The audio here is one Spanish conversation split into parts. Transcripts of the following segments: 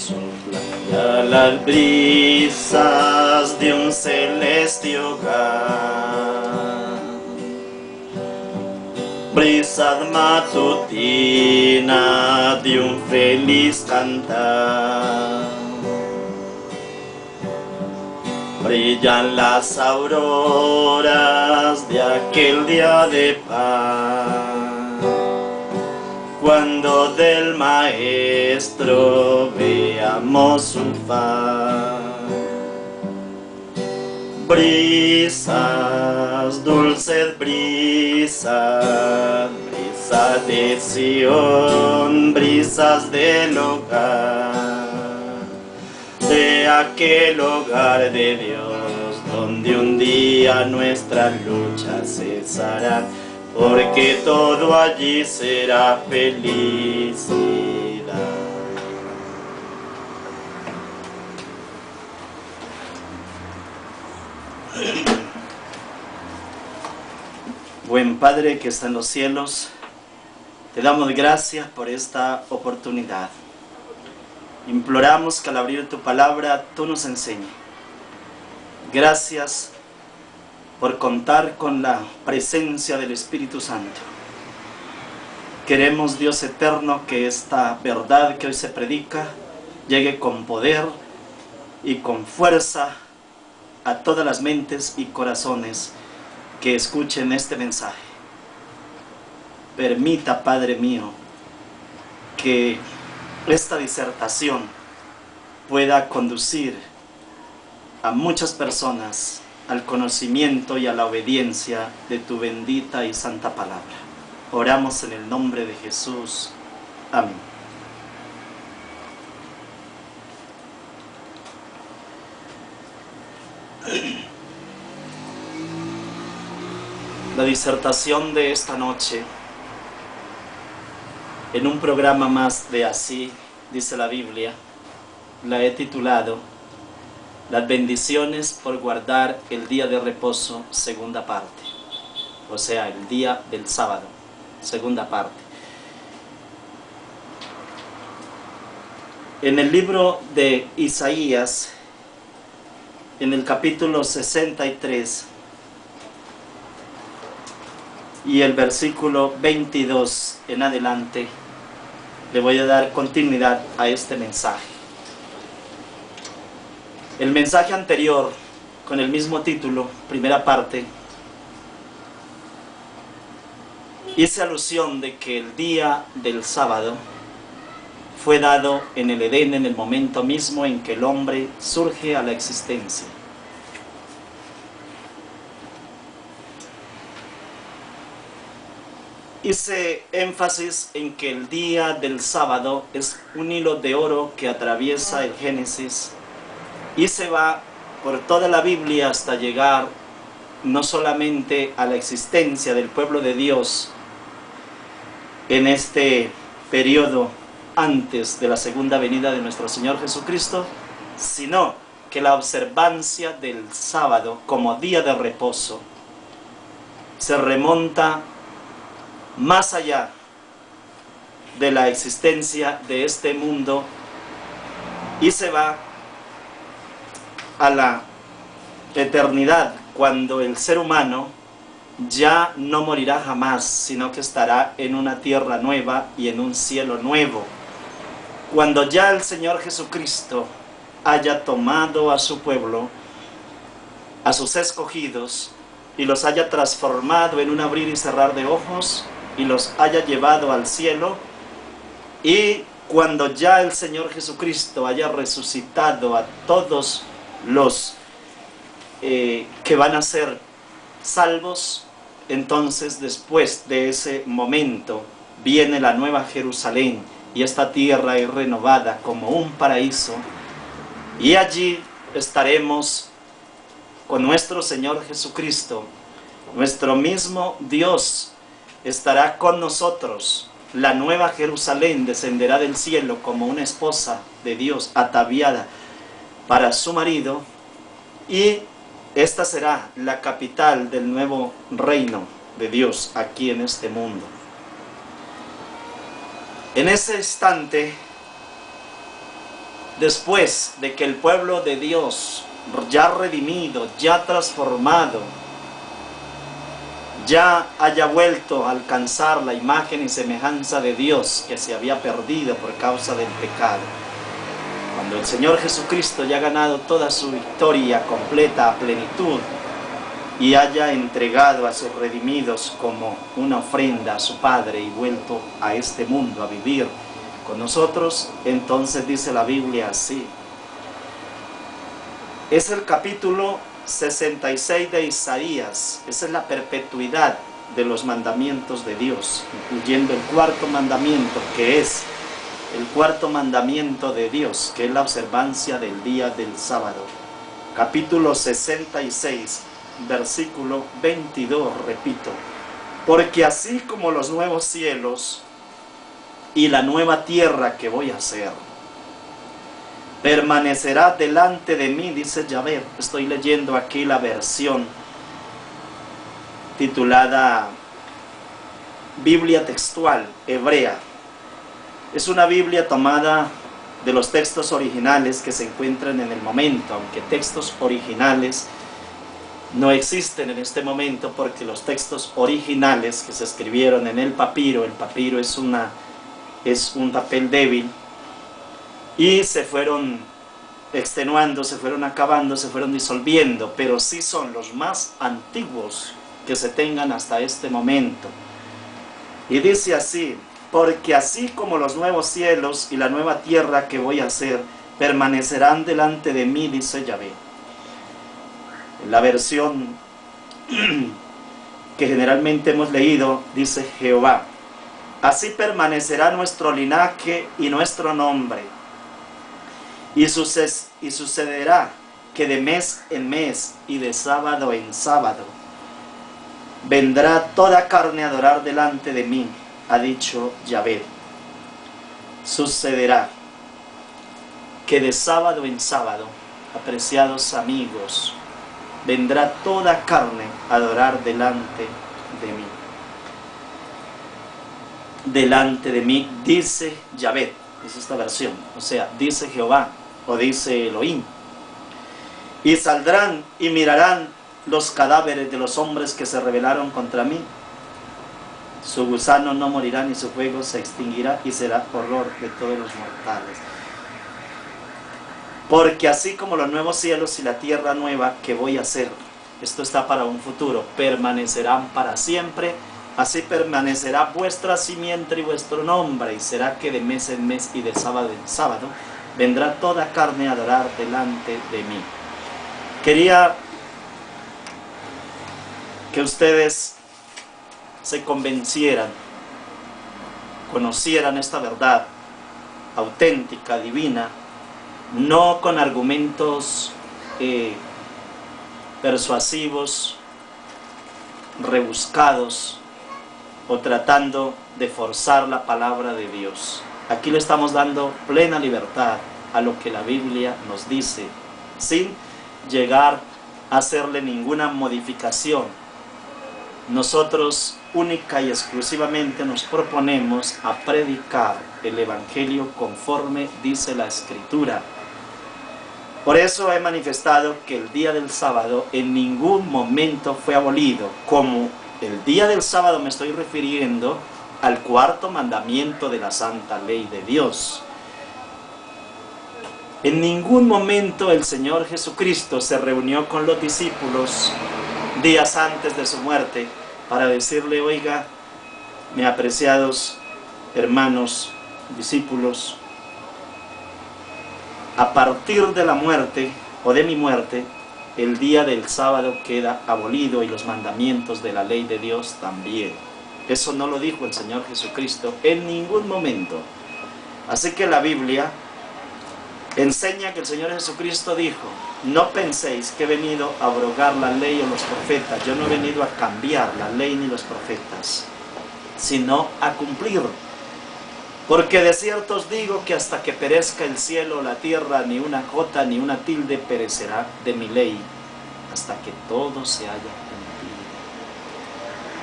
sopla a las brisas de un celeste hogar, brisa matutina de un feliz cantar. Brillan las auroras de aquel día de paz, cuando del Maestro veamos su faz. Brisas, dulces brisas, brisas de Sion, brisas del hogar, de aquel hogar de Dios, donde un día nuestras luchas cesarán, porque todo allí será felicidad. Buen Padre que está en los cielos, te damos gracias por esta oportunidad. Imploramos que al abrir tu palabra tú nos enseñes. Gracias por contar con la presencia del Espíritu Santo. Queremos, Dios eterno, que esta verdad que hoy se predica llegue con poder y con fuerza a todas las mentes y corazones que escuchen este mensaje. Permita, Padre mío, que esta disertación pueda conducir a muchas personas al conocimiento y a la obediencia de tu bendita y santa palabra. Oramos en el nombre de Jesús. Amén. La disertación de esta noche, en un programa más de Así dice la Biblia, la he titulado Las bendiciones por guardar el día de reposo, segunda parte. O sea, el día del sábado, segunda parte. En el libro de Isaías, en el capítulo 63 y el versículo 22 en adelante, le voy a dar continuidad a este mensaje. El mensaje anterior, con el mismo título, primera parte, hice alusión de que el día del sábado fue dado en el Edén, en el momento mismo en que el hombre surge a la existencia. Hice énfasis en que el día del sábado es un hilo de oro que atraviesa el Génesis y se va por toda la Biblia hasta llegar no solamente a la existencia del pueblo de Dios en este periodo antes de la segunda venida de nuestro Señor Jesucristo, sino que la observancia del sábado como día de reposo se remonta más allá de la existencia de este mundo y se va a la eternidad, cuando el ser humano ya no morirá jamás, sino que estará en una tierra nueva y en un cielo nuevo. Cuando ya el Señor Jesucristo haya tomado a su pueblo, a sus escogidos, y los haya transformado en un abrir y cerrar de ojos, y los haya llevado al cielo, y cuando ya el Señor Jesucristo haya resucitado a todos los que van a ser salvos, entonces después de ese momento viene la nueva Jerusalén, y esta tierra es renovada como un paraíso, y allí estaremos con nuestro Señor Jesucristo. Nuestro mismo Dios estará con nosotros. La nueva Jerusalén descenderá del cielo como una esposa de Dios ataviada para su marido, y esta será la capital del nuevo reino de Dios aquí en este mundo. En ese instante después de que el pueblo de Dios, ya redimido, ya transformado, ya haya vuelto a alcanzar la imagen y semejanza de Dios que se había perdido por causa del pecado, cuando el Señor Jesucristo ya ha ganado toda su victoria completa a plenitud y haya entregado a sus redimidos como una ofrenda a su Padre y vuelto a este mundo a vivir con nosotros, entonces dice la Biblia así. Es el capítulo 66 de Isaías, esa es la perpetuidad de los mandamientos de Dios, incluyendo el cuarto mandamiento, que es el cuarto mandamiento de Dios, que es la observancia del día del sábado. Capítulo 66, versículo 22, repito, porque así como los nuevos cielos y la nueva tierra que voy a hacer permanecerá delante de mí, dice Yahvé. Estoy leyendo aquí la versión titulada Biblia textual hebrea. Es una Biblia tomada de los textos originales que se encuentran en el momento, aunque textos originales no existen en este momento, porque los textos originales que se escribieron en el papiro es un papel débil, y se fueron extenuando, se fueron acabando, se fueron disolviendo, pero sí son los más antiguos que se tengan hasta este momento. Y dice así: porque así como los nuevos cielos y la nueva tierra que voy a hacer permanecerán delante de mí, dice Yahvé. La versión que generalmente hemos leído dice Jehová: así permanecerá nuestro linaje y nuestro nombre. Y sucederá que de mes en mes y de sábado en sábado vendrá toda carne a adorar delante de mí, ha dicho Yahvé. Sucederá que de sábado en sábado, apreciados amigos, vendrá toda carne a adorar delante de mí. Delante de mí, dice Yahvé. Es esta versión, o sea, dice Jehová o dice Elohim. Y saldrán y mirarán los cadáveres de los hombres que se rebelaron contra mí. Su gusano no morirá ni su fuego se extinguirá, y será horror de todos los mortales. Porque así como los nuevos cielos y la tierra nueva que voy a hacer, esto está para un futuro, permanecerán para siempre, así permanecerá vuestra simiente y vuestro nombre, y será que de mes en mes y de sábado en sábado vendrá toda carne a adorar delante de mí. Quería que ustedes se convencieran, conocieran esta verdad auténtica, divina, no con argumentos persuasivos, rebuscados, o tratando de forzar la palabra de Dios. Aquí le estamos dando plena libertad a lo que la Biblia nos dice, sin llegar a hacerle ninguna modificación. Nosotros única y exclusivamente nos proponemos a predicar el Evangelio conforme dice la Escritura. Por eso he manifestado que el día del sábado en ningún momento fue abolido. Como el día del sábado me estoy refiriendo al cuarto mandamiento de la santa ley de Dios. En ningún momento el Señor Jesucristo se reunió con los discípulos días antes de su muerte para decirle: oiga, mis apreciados hermanos, discípulos, a partir de la muerte o de mi muerte, el día del sábado queda abolido y los mandamientos de la ley de Dios también. Eso no lo dijo el Señor Jesucristo en ningún momento. Así que la Biblia enseña que el Señor Jesucristo dijo: no penséis que he venido a abrogar la ley o los profetas. Yo no he venido a cambiar la ley ni los profetas, sino a cumplir. Porque de cierto os digo que hasta que perezca el cielo o la tierra, ni una jota ni una tilde perecerá de mi ley, hasta que todo se haya cumplido.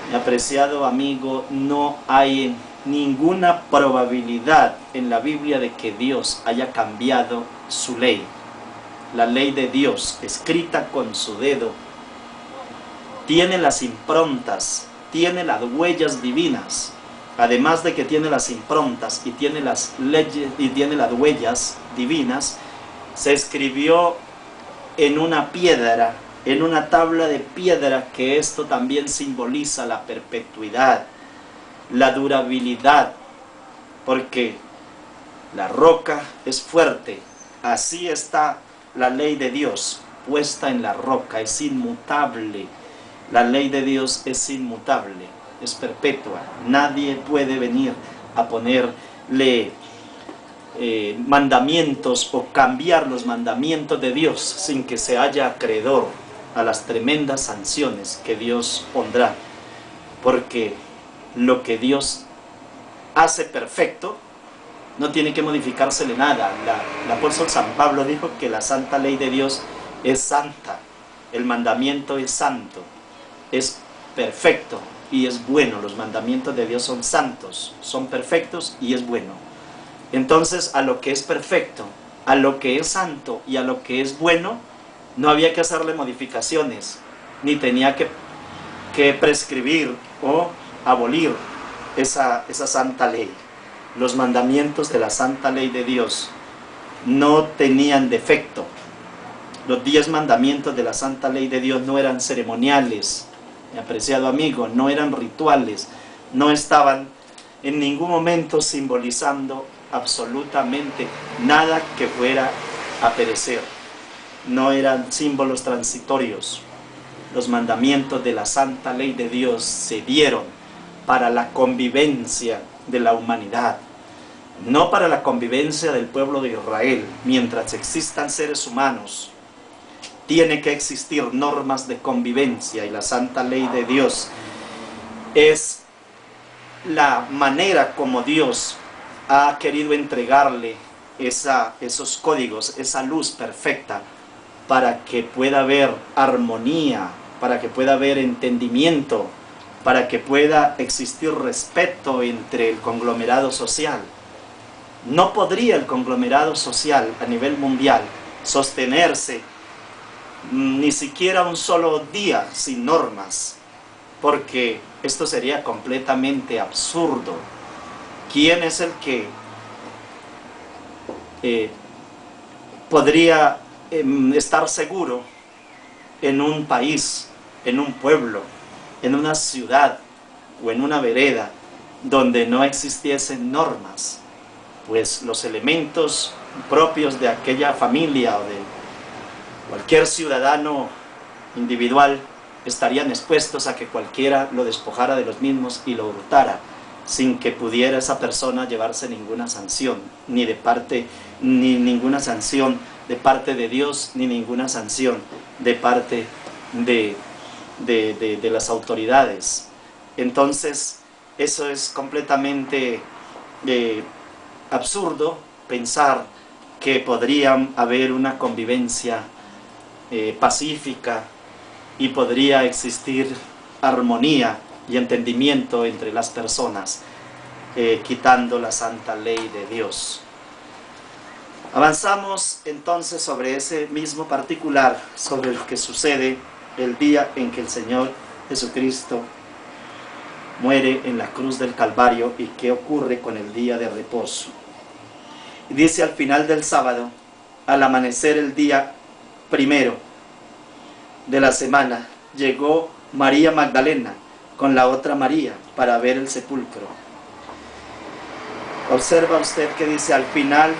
Mi apreciado amigo, no hay ninguna probabilidad en la Biblia de que Dios haya cambiado su ley. La ley de Dios, escrita con su dedo, tiene las improntas, tiene las huellas divinas. Además de que tiene las improntas y tiene las leyes y tiene las huellas divinas, se escribió en una piedra, en una tabla de piedra, que esto también simboliza la perpetuidad, la durabilidad, porque la roca es fuerte. Así está la ley de Dios, puesta en la roca, es inmutable. La ley de Dios es inmutable, es perpetua. Nadie puede venir a ponerle mandamientos o cambiar los mandamientos de Dios sin que se haya acreedor a las tremendas sanciones que Dios pondrá, porque lo que Dios hace perfecto no tiene que modificársele nada. El apóstol San Pablo dijo que la santa ley de Dios es santa, el mandamiento es santo, es perfecto y es bueno. Los mandamientos de Dios son santos, son perfectos y es bueno. Entonces, a lo que es perfecto, a lo que es santo y a lo que es bueno, no había que hacerle modificaciones, ni tenía que prescribir o abolir esa santa ley. Los mandamientos de la santa ley de Dios no tenían defecto. Los 10 mandamientos de la santa ley de Dios no eran ceremoniales, mi apreciado amigo, no eran rituales, no estaban en ningún momento simbolizando absolutamente nada que fuera a perecer. No eran símbolos transitorios. Los mandamientos de la santa ley de Dios se dieron para la convivencia de la humanidad, no para la convivencia del pueblo de Israel. Mientras existan seres humanos, tiene que existir normas de convivencia, y la santa ley de Dios es la manera como Dios ha querido entregarle esos códigos, esa luz perfecta, para que pueda haber armonía, para que pueda haber entendimiento, para que pueda existir respeto entre el conglomerado social. No podría el conglomerado social a nivel mundial sostenerse ni siquiera un solo día sin normas, porque esto sería completamente absurdo. ¿Quién es el que podría estar seguro en un país, en un pueblo, en una ciudad o en una vereda donde no existiesen normas? Pues los elementos propios de aquella familia o de cualquier ciudadano individual estarían expuestos a que cualquiera lo despojara de los mismos y lo hurtara, sin que pudiera esa persona llevarse ninguna sanción, ni ninguna sanción de parte de Dios, ni ninguna sanción de parte de las autoridades. Entonces, eso es completamente absurdo pensar que podría haber una convivencia pacífica y podría existir armonía y entendimiento entre las personas, quitando la santa ley de Dios. Avanzamos entonces sobre ese mismo particular, sobre lo que sucede el día en que el Señor Jesucristo muere en la cruz del Calvario y qué ocurre con el día de reposo. Y dice: al final del sábado, al amanecer el día primero de la semana, llegó María Magdalena con la otra María para ver el sepulcro. Observa usted que dice al final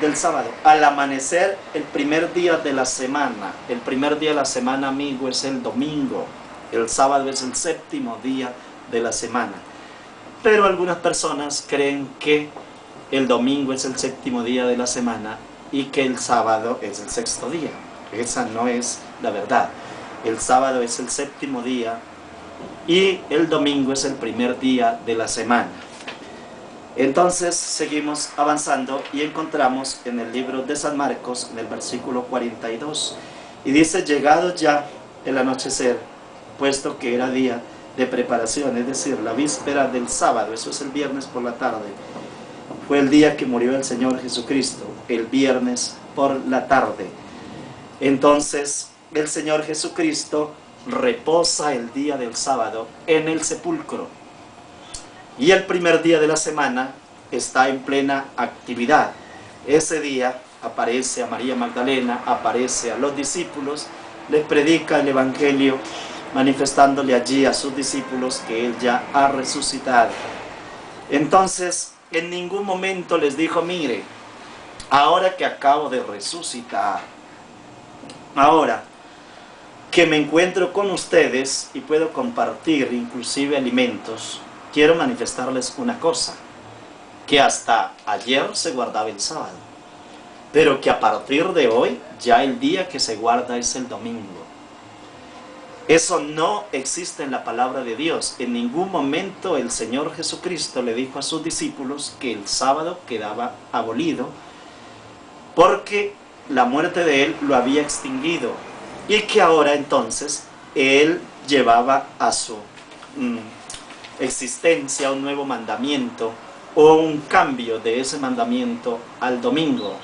del sábado, al amanecer el primer día de la semana. El primer día de la semana, amigo, es el domingo. El sábado es el séptimo día de la semana. Pero algunas personas creen que el domingo es el séptimo día de la semana y que el sábado es el sexto día. Esa no es la verdad. El sábado es el séptimo día y el domingo es el primer día de la semana. Entonces seguimos avanzando y encontramos en el libro de San Marcos, en el versículo 42, y dice: llegado ya el anochecer, puesto que era día, de preparación, es decir, la víspera del sábado, eso es el viernes por la tarde, fue el día que murió el Señor Jesucristo, el viernes por la tarde. Entonces, el Señor Jesucristo reposa el día del sábado en el sepulcro. Y el primer día de la semana está en plena actividad. Ese día aparece a María Magdalena, aparece a los discípulos, les predica el Evangelio, manifestándole allí a sus discípulos que Él ya ha resucitado. Entonces, en ningún momento les dijo, mire, ahora que acabo de resucitar, ahora que me encuentro con ustedes y puedo compartir inclusive alimentos, quiero manifestarles una cosa, que hasta ayer se guardaba el sábado, pero que a partir de hoy ya el día que se guarda es el domingo. Eso no existe en la palabra de Dios. En ningún momento el Señor Jesucristo le dijo a sus discípulos que el sábado quedaba abolido, porque la muerte de Él lo había extinguido, y que ahora entonces Él llevaba a su existencia un nuevo mandamiento, o un cambio de ese mandamiento al domingo.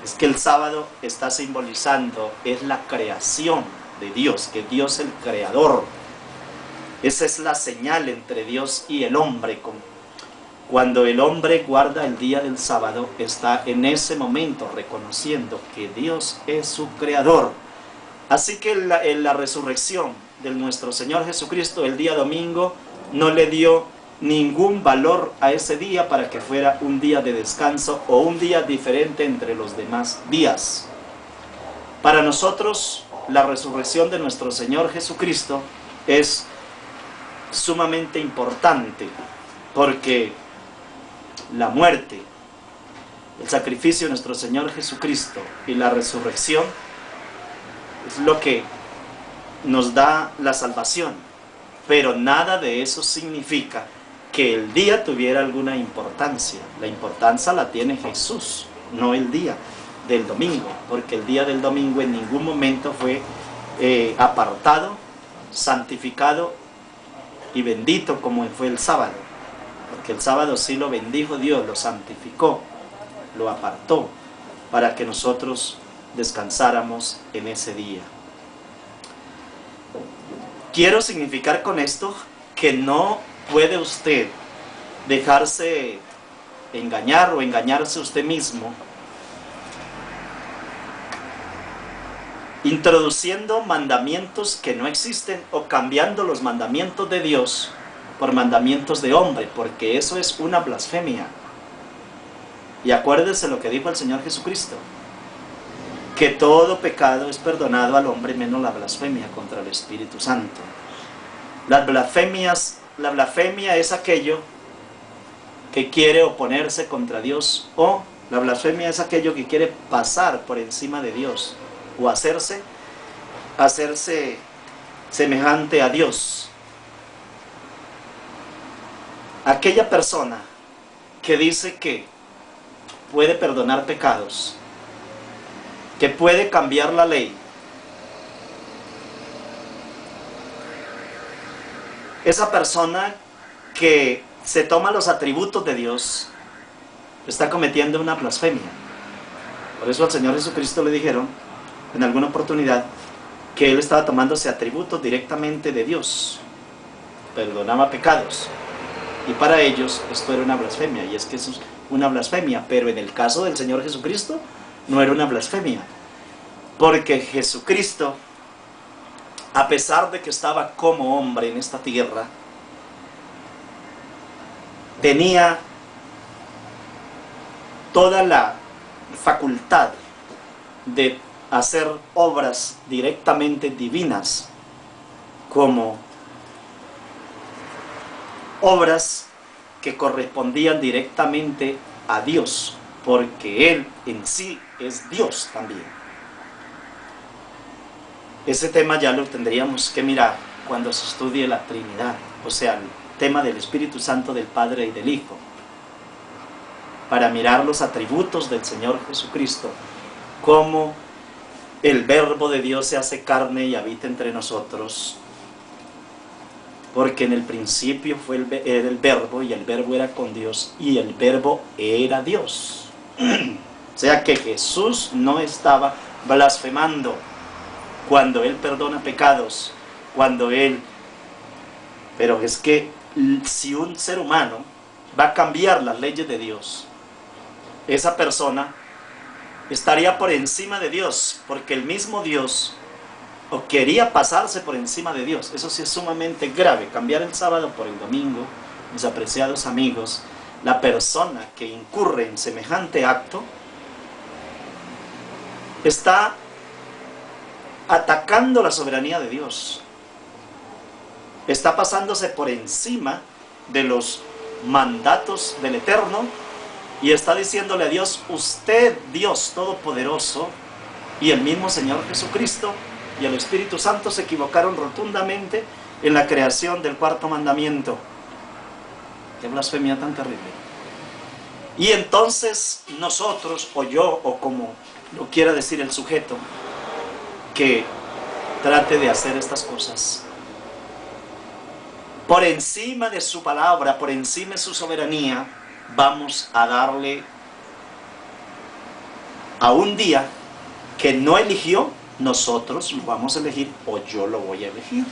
Es que el sábado está simbolizando, es la creación de Dios, que Dios es el creador. Esa es la señal entre Dios y el hombre. Cuando el hombre guarda el día del sábado, está en ese momento reconociendo que Dios es su creador. Así que en la resurrección de nuestro Señor Jesucristo, el día domingo, no le dio ningún valor a ese día para que fuera un día de descanso o un día diferente entre los demás días. Para nosotros, la resurrección de nuestro Señor Jesucristo es sumamente importante, porque la muerte, el sacrificio de nuestro Señor Jesucristo y la resurrección es lo que nos da la salvación, pero nada de eso significa que el día tuviera alguna importancia. La importancia la tiene Jesús, no el día del domingo, porque el día del domingo en ningún momento fue apartado, santificado y bendito como fue el sábado, porque el sábado sí lo bendijo Dios, lo santificó, lo apartó para que nosotros descansáramos en ese día. Quiero significar con esto que no puede usted dejarse engañar o engañarse usted mismo introduciendo mandamientos que no existen o cambiando los mandamientos de Dios por mandamientos de hombre, porque eso es una blasfemia. Y acuérdese lo que dijo el Señor Jesucristo, que todo pecado es perdonado al hombre menos la blasfemia contra el Espíritu Santo. La blasfemia es aquello que quiere oponerse contra Dios, o la blasfemia es aquello que quiere pasar por encima de Dios o hacerse semejante a Dios. Aquella persona que dice que puede perdonar pecados, que puede cambiar la ley, esa persona que se toma los atributos de Dios, está cometiendo una blasfemia. Por eso al Señor Jesucristo le dijeron en alguna oportunidad que Él estaba tomándose atributos directamente de Dios, perdonaba pecados, y para ellos esto era una blasfemia, y es que eso es una blasfemia, pero en el caso del Señor Jesucristo no era una blasfemia, porque Jesucristo, a pesar de que estaba como hombre en esta tierra, tenía toda la facultad de hacer obras directamente divinas, como obras que correspondían directamente a Dios, porque Él en sí es Dios también. Ese tema ya lo tendríamos que mirar cuando se estudie la Trinidad, o sea, el tema del Espíritu Santo, del Padre y del Hijo, para mirar los atributos del Señor Jesucristo, cómo el Verbo de Dios se hace carne y habita entre nosotros, porque en el principio era el verbo, y el verbo era con Dios, y el verbo era Dios. O sea que Jesús no estaba blasfemando cuando Él perdona pecados, pero es que si un ser humano va a cambiar las leyes de Dios, esa persona estaría por encima de Dios, porque el mismo Dios o quería pasarse por encima de Dios. Eso sí es sumamente grave, cambiar el sábado por el domingo. Mis apreciados amigos, la persona que incurre en semejante acto está atacando la soberanía de Dios, está pasándose por encima de los mandatos del Eterno y está diciéndole a Dios: usted, Dios Todopoderoso, y el mismo Señor Jesucristo y el Espíritu Santo se equivocaron rotundamente en la creación del cuarto mandamiento. Qué blasfemia tan terrible. Y entonces nosotros, o yo, o como lo quiera decir el sujeto que trate de hacer estas cosas, por encima de su palabra, por encima de su soberanía, vamos a darle a un día que no eligió, nosotros lo vamos a elegir, o yo lo voy a elegir.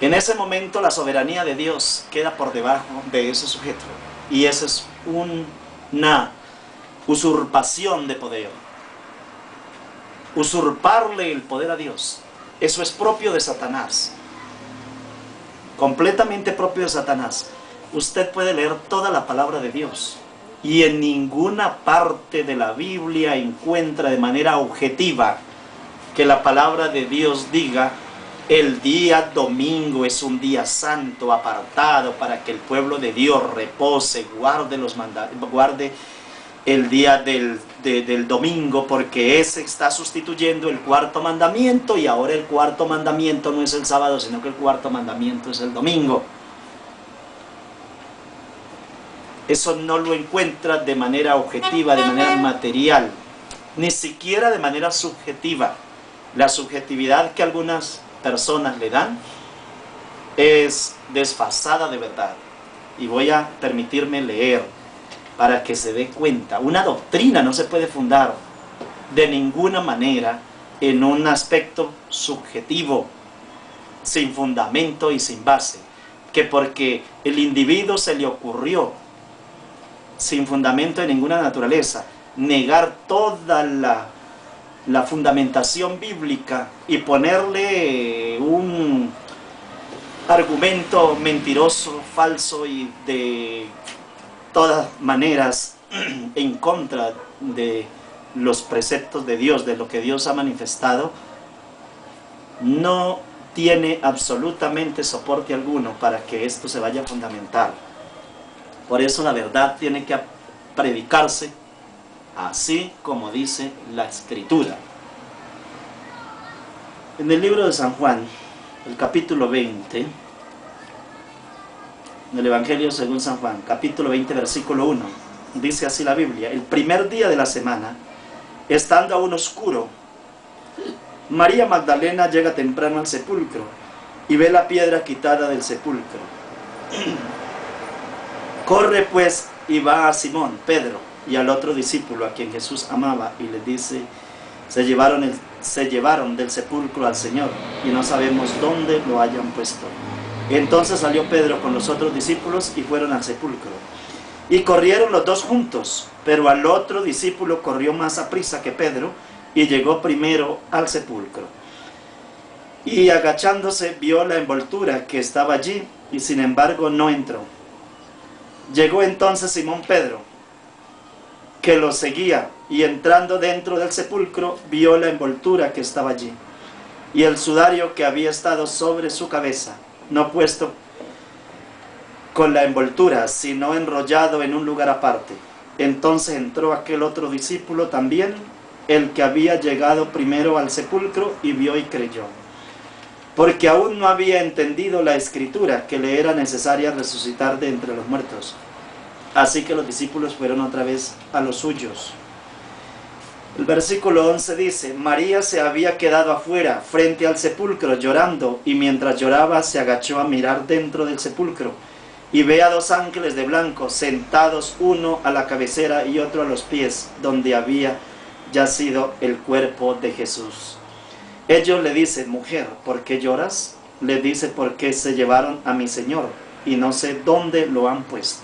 En ese momento la soberanía de Dios queda por debajo de ese sujeto, y esa es una usurpación de poder. Usurparle el poder a Dios, eso es propio de Satanás, completamente propio de Satanás. Usted puede leer toda la palabra de Dios y en ninguna parte de la Biblia encuentra de manera objetiva que la palabra de Dios diga: el día domingo es un día santo, apartado para que el pueblo de Dios repose, guarde el día del domingo, porque ese está sustituyendo el cuarto mandamiento, y ahora el cuarto mandamiento no es el sábado, sino que el cuarto mandamiento es el domingo. Eso no lo encuentra de manera objetiva, de manera material, ni siquiera de manera subjetiva. La subjetividad que algunas personas le dan es desfasada de verdad. Y voy a permitirme leer para que se dé cuenta. Una doctrina no se puede fundar de ninguna manera en un aspecto subjetivo, sin fundamento y sin base, que porque el individuo se le ocurrió, sin fundamento de ninguna naturaleza, negar toda la fundamentación bíblica y ponerle un argumento mentiroso, falso y de todas maneras en contra de los preceptos de Dios, de lo que Dios ha manifestado, no tiene absolutamente soporte alguno para que esto se vaya a fundamentar. Por eso la verdad tiene que predicarse así como dice la Escritura. En el libro de San Juan, el capítulo 20, en el Evangelio según San Juan, capítulo 20, versículo 1, dice así la Biblia: el primer día de la semana, estando aún oscuro, María Magdalena llega temprano al sepulcro y ve la piedra quitada del sepulcro. Corre pues y va a Simón, Pedro, y al otro discípulo a quien Jesús amaba, y les dice: se llevaron del sepulcro al Señor, y no sabemos dónde lo hayan puesto. Entonces salió Pedro con los otros discípulos y fueron al sepulcro. Y corrieron los dos juntos, pero al otro discípulo corrió más aprisa que Pedro, y llegó primero al sepulcro. Y agachándose vio la envoltura que estaba allí, y sin embargo no entró. Llegó entonces Simón Pedro, que lo seguía, y entrando dentro del sepulcro vio la envoltura que estaba allí, y el sudario que había estado sobre su cabeza, no puesto con la envoltura, sino enrollado en un lugar aparte. Entonces entró aquel otro discípulo también, el que había llegado primero al sepulcro, y vio y creyó, porque aún no había entendido la Escritura, que le era necesaria resucitar de entre los muertos. Así que los discípulos fueron otra vez a los suyos. El versículo 11 dice: María se había quedado afuera, frente al sepulcro, llorando, y mientras lloraba se agachó a mirar dentro del sepulcro, y ve a dos ángeles de blanco, sentados, uno a la cabecera y otro a los pies, donde había yacido el cuerpo de Jesús. Ellos le dicen: mujer, ¿por qué lloras? Le dice: porque se llevaron a mi Señor, y no sé dónde lo han puesto.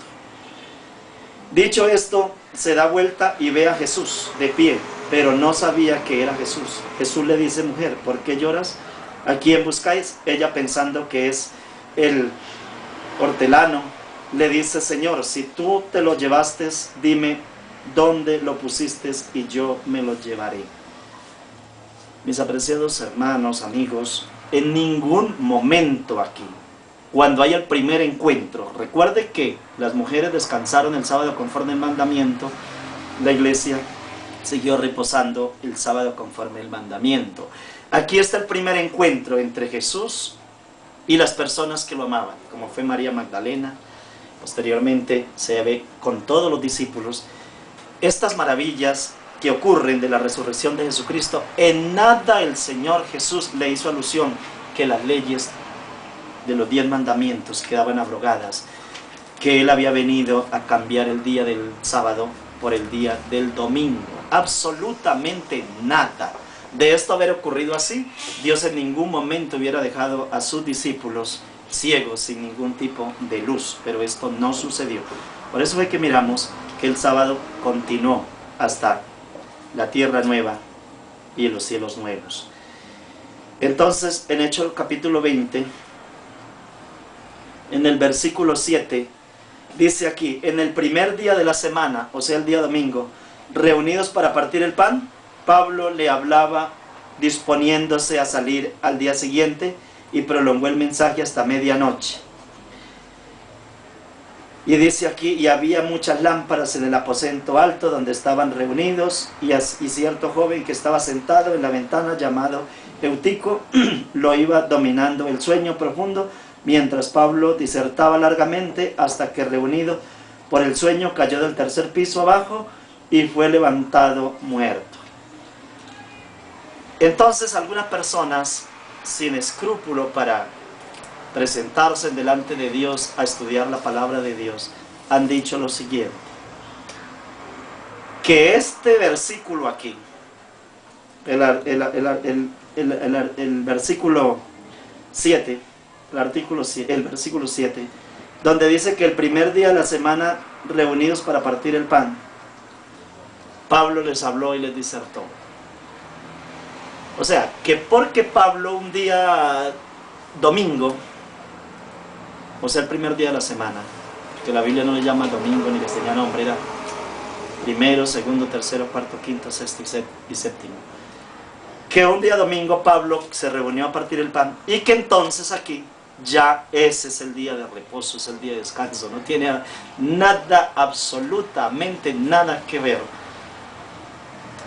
Dicho esto, se da vuelta y ve a Jesús de pie, pero no sabía que era Jesús. Jesús le dice: mujer, ¿por qué lloras? ¿A quién buscáis? Ella, pensando que es el hortelano, le dice: Señor, si tú te lo llevaste, dime dónde lo pusiste y yo me lo llevaré. Mis apreciados hermanos, amigos, en ningún momento aquí, cuando hay el primer encuentro, recuerde que las mujeres descansaron el sábado conforme al mandamiento, la iglesia siguió reposando el sábado conforme al mandamiento. Aquí está el primer encuentro entre Jesús y las personas que lo amaban, como fue María Magdalena. Posteriormente se ve con todos los discípulos. Estas maravillas que ocurren de la resurrección de Jesucristo, en nada el Señor Jesús le hizo alusión que las leyes de los 10 mandamientos quedaban abrogadas, que Él había venido a cambiar el día del sábado por el día del domingo. Absolutamente nada. De esto haber ocurrido así, Dios en ningún momento hubiera dejado a sus discípulos ciegos, sin ningún tipo de luz, pero esto no sucedió. Por eso es que miramos que el sábado continuó hasta la tierra nueva y los cielos nuevos. Entonces, en Hechos capítulo 20, en el versículo 7, dice aquí: en el primer día de la semana, o sea el día domingo, reunidos para partir el pan, Pablo le hablaba disponiéndose a salir al día siguiente, y prolongó el mensaje hasta medianoche. Y dice aquí: y había muchas lámparas en el aposento alto donde estaban reunidos, y cierto joven que estaba sentado en la ventana, llamado Eutico, lo iba dominando el sueño profundo, mientras Pablo disertaba largamente, hasta que, reunido por el sueño, cayó del tercer piso abajo y fue levantado muerto. Entonces algunas personas, sin escrúpulo para presentarse delante de Dios a estudiar la palabra de Dios, han dicho lo siguiente: que este versículo aquí, el versículo 7, el versículo 7, donde dice que el primer día de la semana reunidos para partir el pan, Pablo les habló y les disertó. O sea, que porque Pablo un día domingo, o sea el primer día de la semana, que la Biblia no le llama domingo ni les tenía nombre, era primero, segundo, tercero, cuarto, quinto, sexto y séptimo, que un día domingo Pablo se reunió a partir el pan, y que entonces aquí ya ese es el día de reposo, es el día de descanso. No tiene nada, absolutamente nada que ver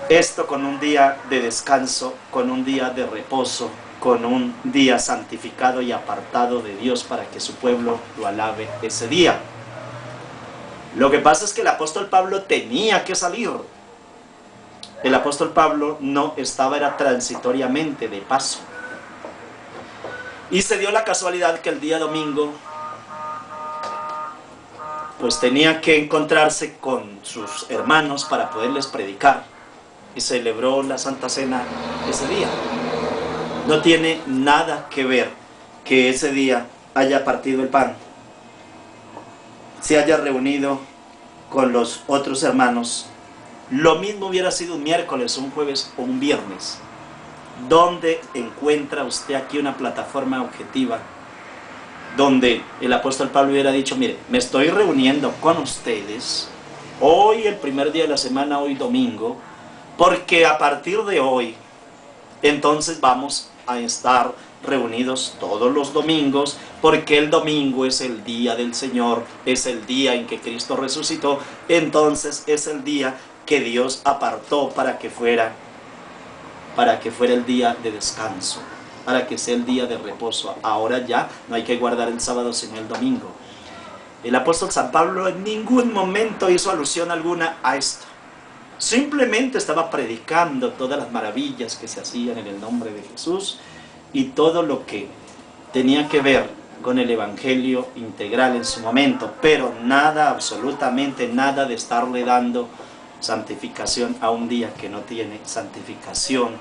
esto con un día de descanso, con un día de reposo, con un día santificado y apartado de Dios para que su pueblo lo alabe ese día. Lo que pasa es que el apóstol Pablo tenía que salir. El apóstol Pablo no estaba, era transitoriamente, de paso. Y se dio la casualidad que el día domingo pues tenía que encontrarse con sus hermanos para poderles predicar, y celebró la Santa Cena ese día. No tiene nada que ver que ese día haya partido el pan, se haya reunido con los otros hermanos. Lo mismo hubiera sido un miércoles, un jueves o un viernes. ¿Dónde encuentra usted aquí una plataforma objetiva donde el apóstol Pablo hubiera dicho: mire, me estoy reuniendo con ustedes hoy, el primer día de la semana, hoy domingo, porque a partir de hoy entonces vamos a estar reunidos todos los domingos, porque el domingo es el día del Señor, es el día en que Cristo resucitó, entonces es el día que Dios apartó para que fuera el día de descanso, para que sea el día de reposo. Ahora ya no hay que guardar el sábado sino el domingo. El apóstol San Pablo en ningún momento hizo alusión alguna a esto. Simplemente estaba predicando todas las maravillas que se hacían en el nombre de Jesús y todo lo que tenía que ver con el evangelio integral en su momento, pero nada, absolutamente nada de estarle dando santificación a un día que no tiene santificación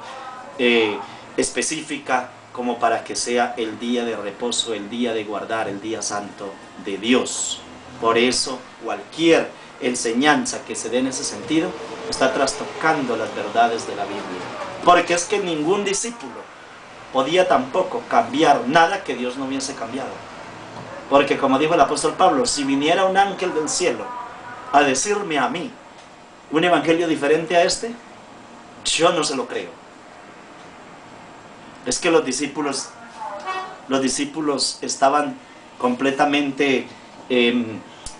específica como para que sea el día de reposo, el día de guardar, el día santo de Dios. Por eso cualquier enseñanza que se dé en ese sentido está trastocando las verdades de la Biblia, porque es que ningún discípulo podía tampoco cambiar nada que Dios no hubiese cambiado, porque como dijo el apóstol Pablo, si viniera un ángel del cielo a decirme a mí un evangelio diferente a este, yo no se lo creo. Es que los discípulos estaban completamente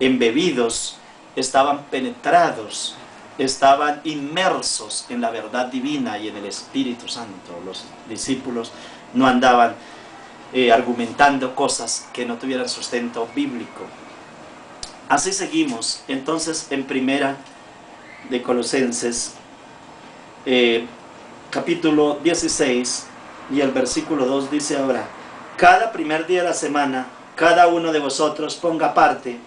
embebidos, estaban penetrados, estaban inmersos en la verdad divina y en el Espíritu Santo. Los discípulos no andaban argumentando cosas que no tuvieran sustento bíblico. Así seguimos entonces en Primera de Colosenses, capítulo 16, y el versículo 2 dice ahora: cada primer día de la semana, cada uno de vosotros ponga aparte,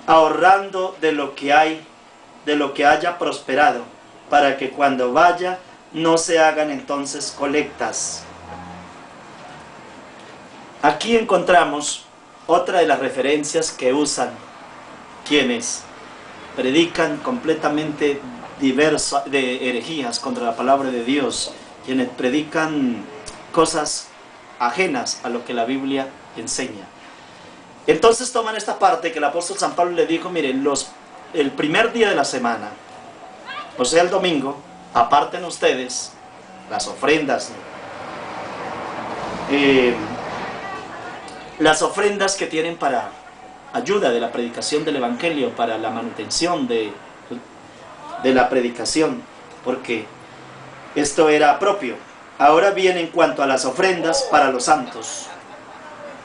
ahorrando de lo que haya prosperado, para que cuando vaya no se hagan entonces colectas. Aquí encontramos otra de las referencias que usan quienes predican completamente diversas de herejías contra la palabra de Dios, quienes predican cosas ajenas a lo que la Biblia enseña. Entonces toman esta parte que el apóstol San Pablo le dijo: miren, el primer día de la semana, o sea el domingo, aparten ustedes las ofrendas, que tienen para ayuda de la predicación del evangelio, para la manutención de la predicación, porque esto era propio. Ahora bien, en cuanto a las ofrendas para los santos,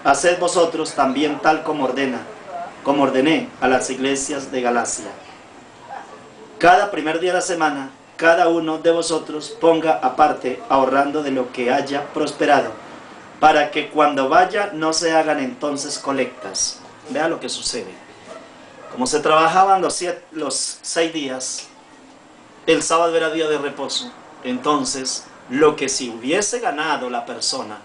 haced vosotros también tal como ordené a las iglesias de Galacia. Cada primer día de la semana, cada uno de vosotros ponga aparte, ahorrando de lo que haya prosperado, para que cuando vaya no se hagan entonces colectas. Vea lo que sucede. Como se trabajaban los 6 días, el sábado era día de reposo. Entonces, lo que si hubiese ganado la persona,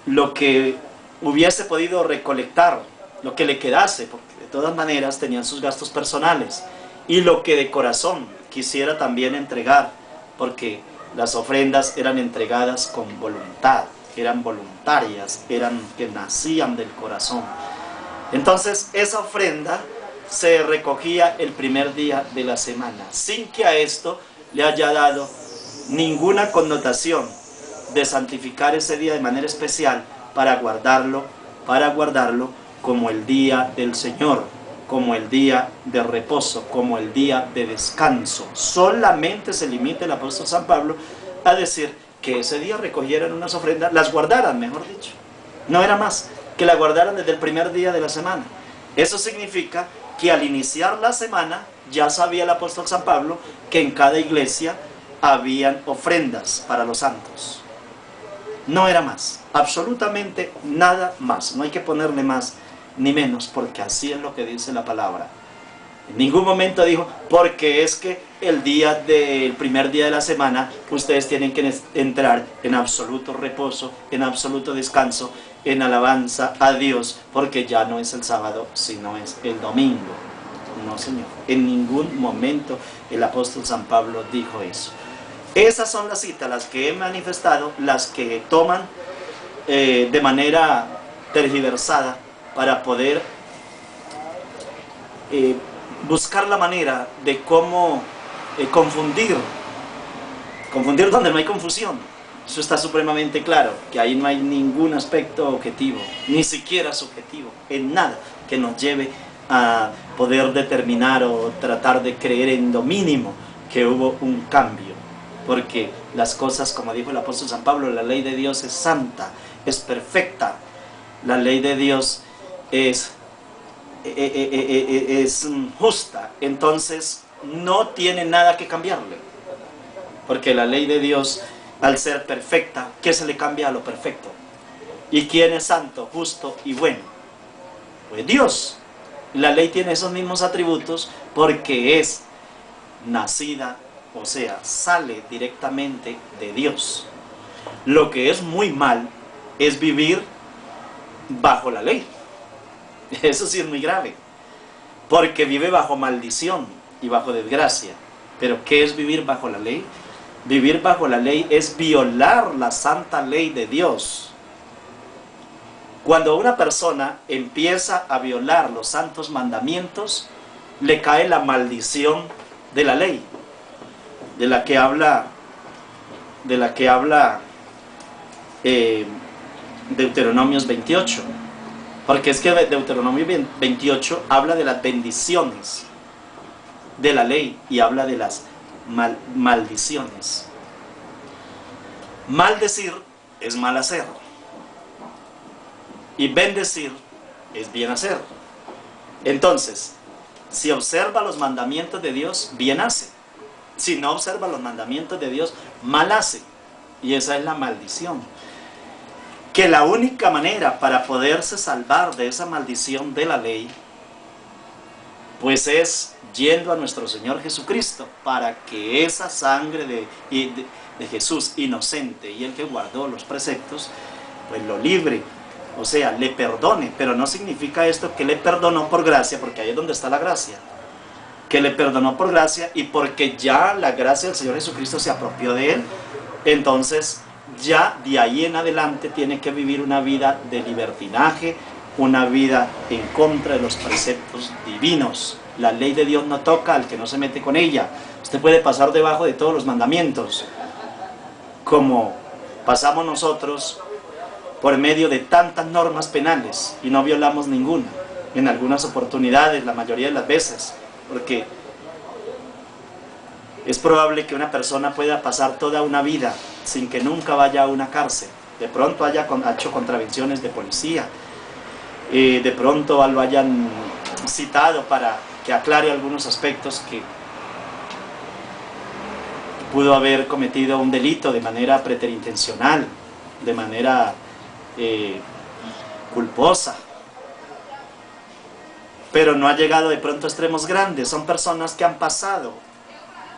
lo que hubiese podido recolectar, lo que le quedase, porque de todas maneras tenían sus gastos personales, y lo que de corazón quisiera también entregar, porque las ofrendas eran entregadas con voluntad, eran voluntarias, eran que nacían del corazón. Entonces esa ofrenda se recogía el primer día de la semana, sin que a esto le haya dado ninguna connotación de santificar ese día de manera especial para guardarlo como el día del Señor, como el día de reposo, como el día de descanso. Solamente se limita el apóstol San Pablo a decir que ese día recogieran unas ofrendas, las guardaran, mejor dicho. No era más, que la guardaran desde el primer día de la semana. Eso significa que al iniciar la semana ya sabía el apóstol San Pablo que en cada iglesia habían ofrendas para los santos. No era más, absolutamente nada más. No hay que ponerle más ni menos, porque así es lo que dice la palabra. En ningún momento dijo, porque es que el primer día de la semana ustedes tienen que entrar en absoluto reposo, en absoluto descanso, en alabanza a Dios, porque ya no es el sábado, sino es el domingo. No, señor. En ningún momento el apóstol San Pablo dijo eso. Esas son las citas, las que he manifestado, las que toman de manera tergiversada para poder buscar la manera de cómo confundir donde no hay confusión. Eso está supremamente claro, que ahí no hay ningún aspecto objetivo, ni siquiera subjetivo, en nada que nos lleve a poder determinar o tratar de creer en lo mínimo que hubo un cambio. Porque las cosas, como dijo el apóstol San Pablo, la ley de Dios es santa, es perfecta. La ley de Dios es es justa, entonces no tiene nada que cambiarle. Porque la ley de Dios, al ser perfecta, ¿qué se le cambia a lo perfecto? ¿Y quién es santo, justo y bueno? Pues Dios. La ley tiene esos mismos atributos porque es nacida, o sea, sale directamente de Dios. Lo que es muy mal es vivir bajo la ley. Eso sí es muy grave, porque vive bajo maldición y bajo desgracia. Pero ¿qué es vivir bajo la ley? Vivir bajo la ley es violar la santa ley de Dios. Cuando una persona empieza a violar los santos mandamientos, le cae la maldición de la ley, de la que habla Deuteronomios 28. Porque es que Deuteronomio 28 habla de las bendiciones de la ley y habla de las maldiciones. Maldecir es mal hacer. Y bendecir es bien hacer. Entonces, si observa los mandamientos de Dios, bien hace. Si no observa los mandamientos de Dios, mal hace. Y esa es la maldición. Que la única manera para poderse salvar de esa maldición de la ley, pues es yendo a nuestro Señor Jesucristo, para que esa sangre de Jesús inocente y el que guardó los preceptos, pues lo libre, o sea, le perdone. Pero no significa esto que le perdonó por gracia, porque ahí es donde está la gracia, que le perdonó por gracia, y porque ya la gracia del Señor Jesucristo se apropió de él, entonces ya de ahí en adelante tiene que vivir una vida de libertinaje, una vida en contra de los preceptos divinos. La ley de Dios no toca al que no se mete con ella. Usted puede pasar debajo de todos los mandamientos, como pasamos nosotros por medio de tantas normas penales y no violamos ninguna, en algunas oportunidades, la mayoría de las veces, porque es probable que una persona pueda pasar toda una vida sin que nunca vaya a una cárcel. De pronto haya hecho contravenciones de policía, de pronto lo hayan citado para que aclare algunos aspectos, que pudo haber cometido un delito de manera preterintencional, de manera culposa, pero no ha llegado de pronto a extremos grandes. Son personas que han pasado,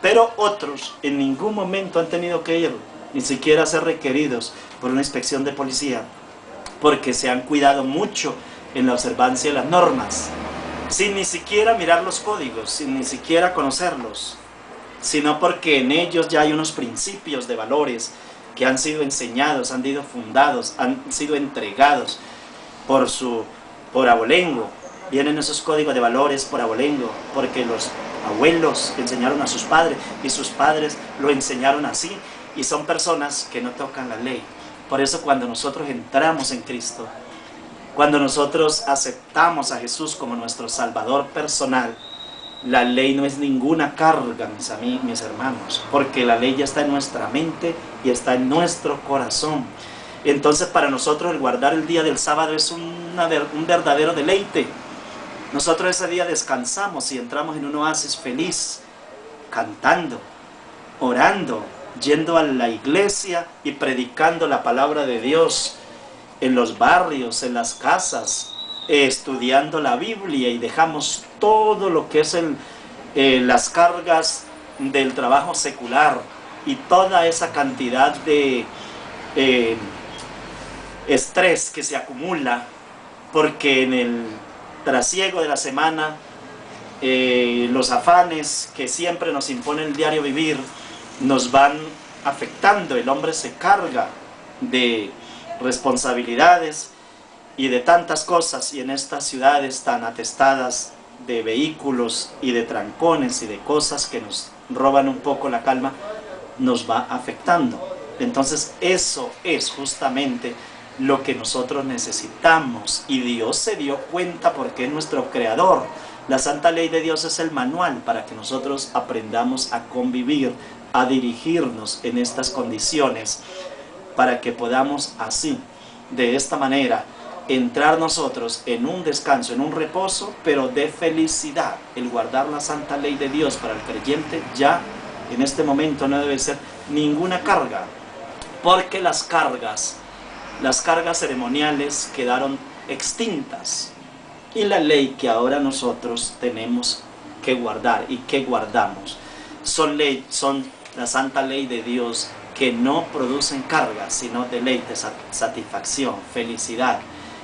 pero otros en ningún momento han tenido que ir, ni siquiera ser requeridos por una inspección de policía, porque se han cuidado mucho en la observancia de las normas, sin ni siquiera mirar los códigos, sin ni siquiera conocerlos, sino porque en ellos ya hay unos principios de valores que han sido enseñados, han sido fundados, han sido entregados por abolengo. Vienen esos códigos de valores por abolengo, porque los abuelos enseñaron a sus padres y sus padres lo enseñaron así, y son personas que no tocan la ley. Por eso cuando nosotros entramos en Cristo, cuando nosotros aceptamos a Jesús como nuestro Salvador personal, la ley no es ninguna carga, mis hermanos, porque la ley ya está en nuestra mente y está en nuestro corazón. Entonces para nosotros el guardar el día del sábado es un verdadero deleite. Nosotros ese día descansamos y entramos en un oasis feliz, cantando, orando, yendo a la iglesia y predicando la palabra de Dios en los barrios, en las casas, estudiando la Biblia, y dejamos todo lo que es las cargas del trabajo secular y toda esa cantidad de estrés que se acumula, porque en el trasiego de la semana, los afanes que siempre nos impone el diario vivir nos van afectando. El hombre se carga de responsabilidades y de tantas cosas, y en estas ciudades tan atestadas de vehículos y de trancones y de cosas que nos roban un poco la calma, nos va afectando. Entonces eso es justamente lo que nosotros necesitamos, y Dios se dio cuenta porque es nuestro creador. La santa ley de Dios es el manual para que nosotros aprendamos a convivir, a dirigirnos en estas condiciones, para que podamos así, de esta manera, entrar nosotros en un descanso, en un reposo, pero de felicidad. El guardar la santa ley de Dios para el creyente ya en este momento no debe ser ninguna carga, porque las cargas ceremoniales quedaron extintas, y la ley que ahora nosotros tenemos que guardar y que guardamos son la santa ley de Dios, que no producen cargas, sino deleite, satisfacción, felicidad,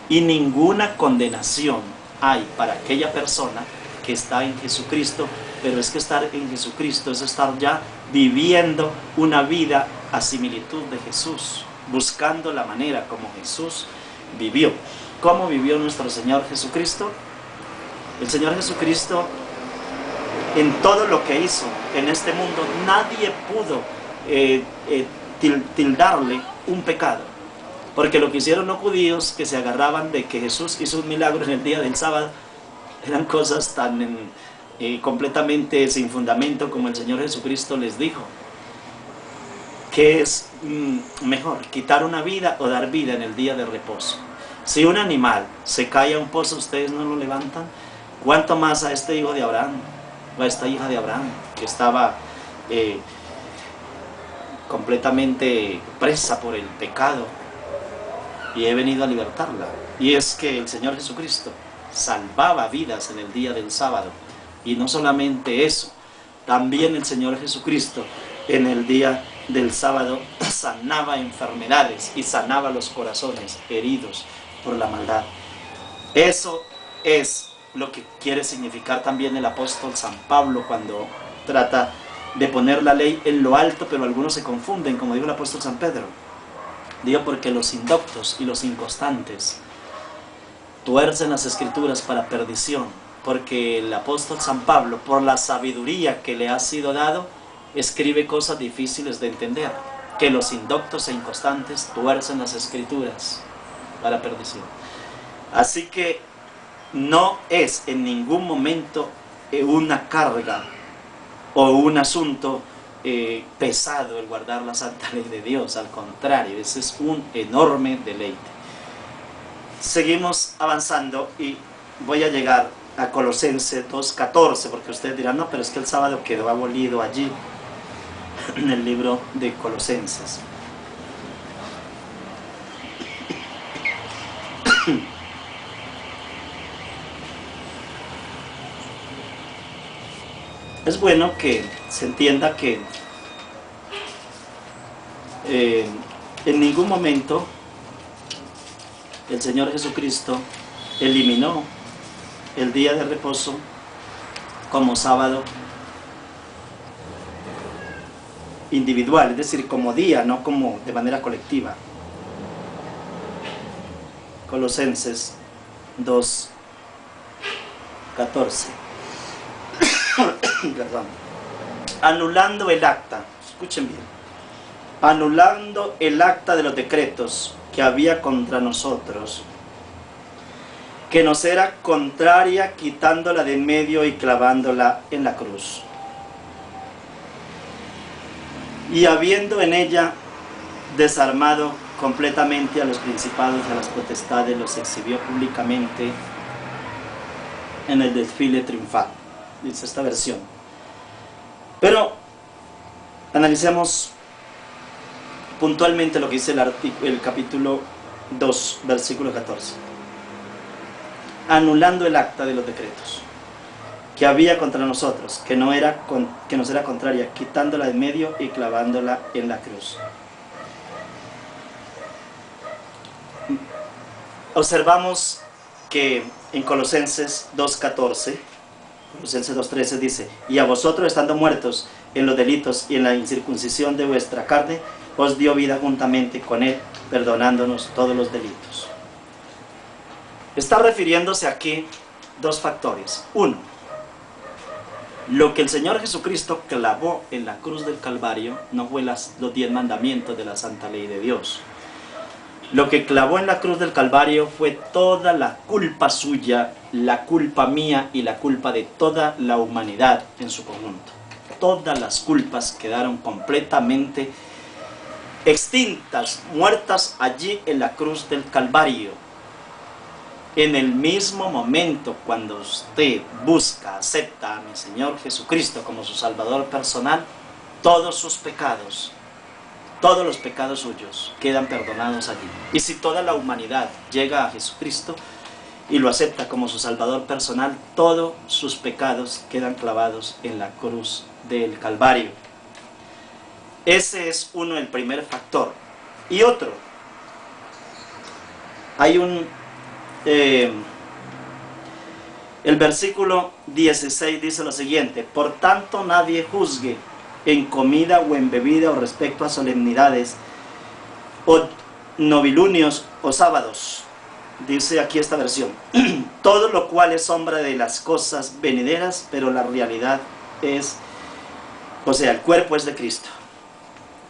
y ninguna condenación hay para aquella persona que está en Jesucristo. Pero es que estar en Jesucristo es estar ya viviendo una vida a similitud de Jesús, buscando la manera como Jesús vivió. ¿Cómo vivió nuestro Señor Jesucristo? El Señor Jesucristo, en todo lo que hizo en este mundo, nadie pudo tildarle un pecado, porque lo que hicieron los judíos, que se agarraban de que Jesús hizo un milagro en el día del sábado, eran cosas tan completamente sin fundamento, como el Señor Jesucristo les dijo que es mejor quitar una vida o dar vida en el día de reposo. Si un animal se cae a un pozo, ustedes no lo levantan, ¿cuánto más a este hijo de Abraham o a esta hija de Abraham, que estaba completamente presa por el pecado, y he venido a libertarla? Y es que el Señor Jesucristo salvaba vidas en el día del sábado. Y no solamente eso, también el Señor Jesucristo en el día del sábado sanaba enfermedades y sanaba los corazones heridos por la maldad. Eso es lo que quiere significar también el apóstol San Pablo cuando trata de poner la ley en lo alto, pero algunos se confunden, como dijo el apóstol San Pedro. Digo, porque los indoctos y los inconstantes tuercen las escrituras para perdición, porque el apóstol San Pablo, por la sabiduría que le ha sido dado, escribe cosas difíciles de entender, que los indoctos e inconstantes tuercen las escrituras para perdición. Así que no es en ningún momento una carga o un asunto pesado el guardar la santa ley de Dios. Al contrario, ese es un enorme deleite. Seguimos avanzando y voy a llegar a Colosenses 2:14, porque ustedes dirán, no, pero es que el sábado quedó abolido allí en el libro de Colosenses. Es bueno que se entienda que en ningún momento el Señor Jesucristo eliminó el día de reposo como sábado individual, es decir, como día, no como de manera colectiva. Colosenses 2:14. Perdón. Anulando el acta, escuchen bien, anulando el acta de los decretos que había contra nosotros, que nos era contraria, quitándola de en medio y clavándola en la cruz. Y habiendo en ella desarmado completamente a los principados y a las potestades, los exhibió públicamente en el desfile triunfal, dice esta versión. Pero analicemos puntualmente lo que dice el capítulo 2, versículo 14. Anulando el acta de los decretos que había contra nosotros, que nos era contraria, quitándola de medio y clavándola en la cruz. Observamos que en Colosenses 2:14, Colosenses 2:13 dice: y a vosotros, estando muertos en los delitos y en la incircuncisión de vuestra carne, os dio vida juntamente con él, perdonándonos todos los delitos. Está refiriéndose aquí dos factores. Uno, lo que el Señor Jesucristo clavó en la cruz del Calvario no fue los 10 mandamientos de la santa ley de Dios. Lo que clavó en la cruz del Calvario fue toda la culpa suya, la culpa mía y la culpa de toda la humanidad en su conjunto. Todas las culpas quedaron completamente extintas, muertas allí en la cruz del Calvario. En el mismo momento, cuando usted busca, acepta a mi Señor Jesucristo como su Salvador personal, todos sus pecados, todos los pecados suyos quedan perdonados allí. Y si toda la humanidad llega a Jesucristo y lo acepta como su Salvador personal, todos sus pecados quedan clavados en la cruz del Calvario. Ese es uno, el primer factor. Y otro, hay el versículo 16 dice lo siguiente: por tanto nadie juzgue en comida o en bebida o respecto a solemnidades o novilunios o sábados. Dice aquí esta versión: todo lo cual es sombra de las cosas venideras, pero la realidad es, o sea, el cuerpo es de Cristo.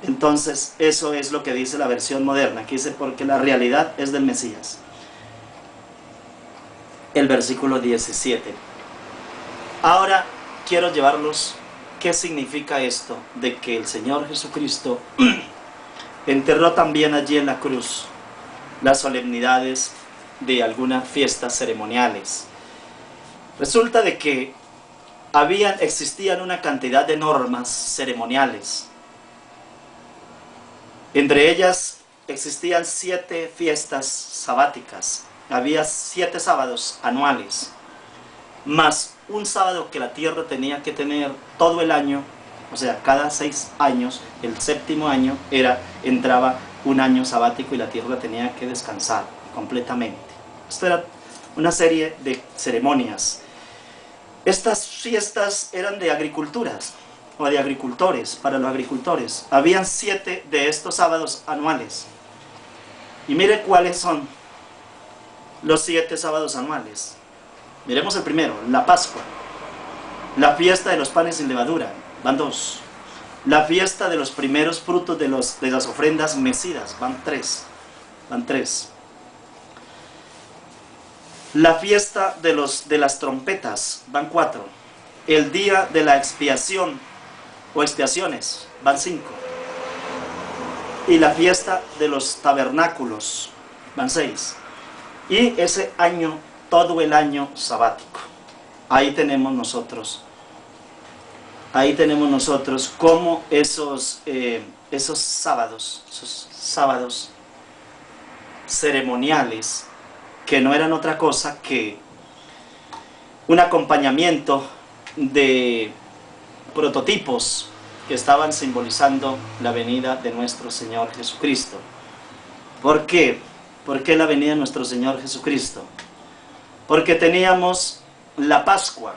Entonces eso es lo que dice la versión moderna, que dice porque la realidad es del Mesías. El versículo 17. Ahora quiero llevarlos, ¿qué significa esto? De que el Señor Jesucristo enterró también allí en la cruz las solemnidades de algunas fiestas ceremoniales. Resulta de que existían una cantidad de normas ceremoniales. Entre ellas existían 7 fiestas sabáticas. Había 7 sábados anuales, más un sábado que la tierra tenía que tener todo el año, o sea, cada 6 años, el 7º año entraba un año sabático y la tierra tenía que descansar completamente. Esto era una serie de ceremonias. Estas fiestas eran de agriculturas, o de agricultores, para los agricultores. Habían 7 de estos sábados anuales. Y mire cuáles son los 7 sábados anuales. Miremos el primero, la Pascua, la fiesta de los panes sin levadura, van 2. La fiesta de los primeros frutos de las ofrendas mecidas, van 3. La fiesta de las trompetas, van 4. El día de la expiación o expiaciones, van 5. Y la fiesta de los tabernáculos, van 6. Y ese año, todo el año sabático. Ahí tenemos nosotros cómo esos sábados ceremoniales, que no eran otra cosa que un acompañamiento de prototipos que estaban simbolizando la venida de nuestro Señor Jesucristo. ¿Por qué? ¿Por qué la venida de nuestro Señor Jesucristo? Porque teníamos la Pascua.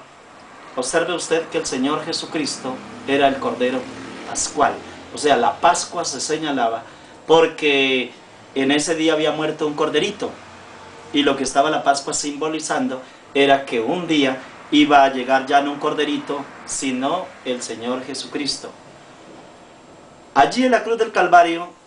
Observe usted que el Señor Jesucristo era el Cordero Pascual. O sea, la Pascua se señalaba porque en ese día había muerto un corderito. Y lo que estaba la Pascua simbolizando era que un día iba a llegar ya no un corderito, sino el Señor Jesucristo. Allí en la cruz del Calvario,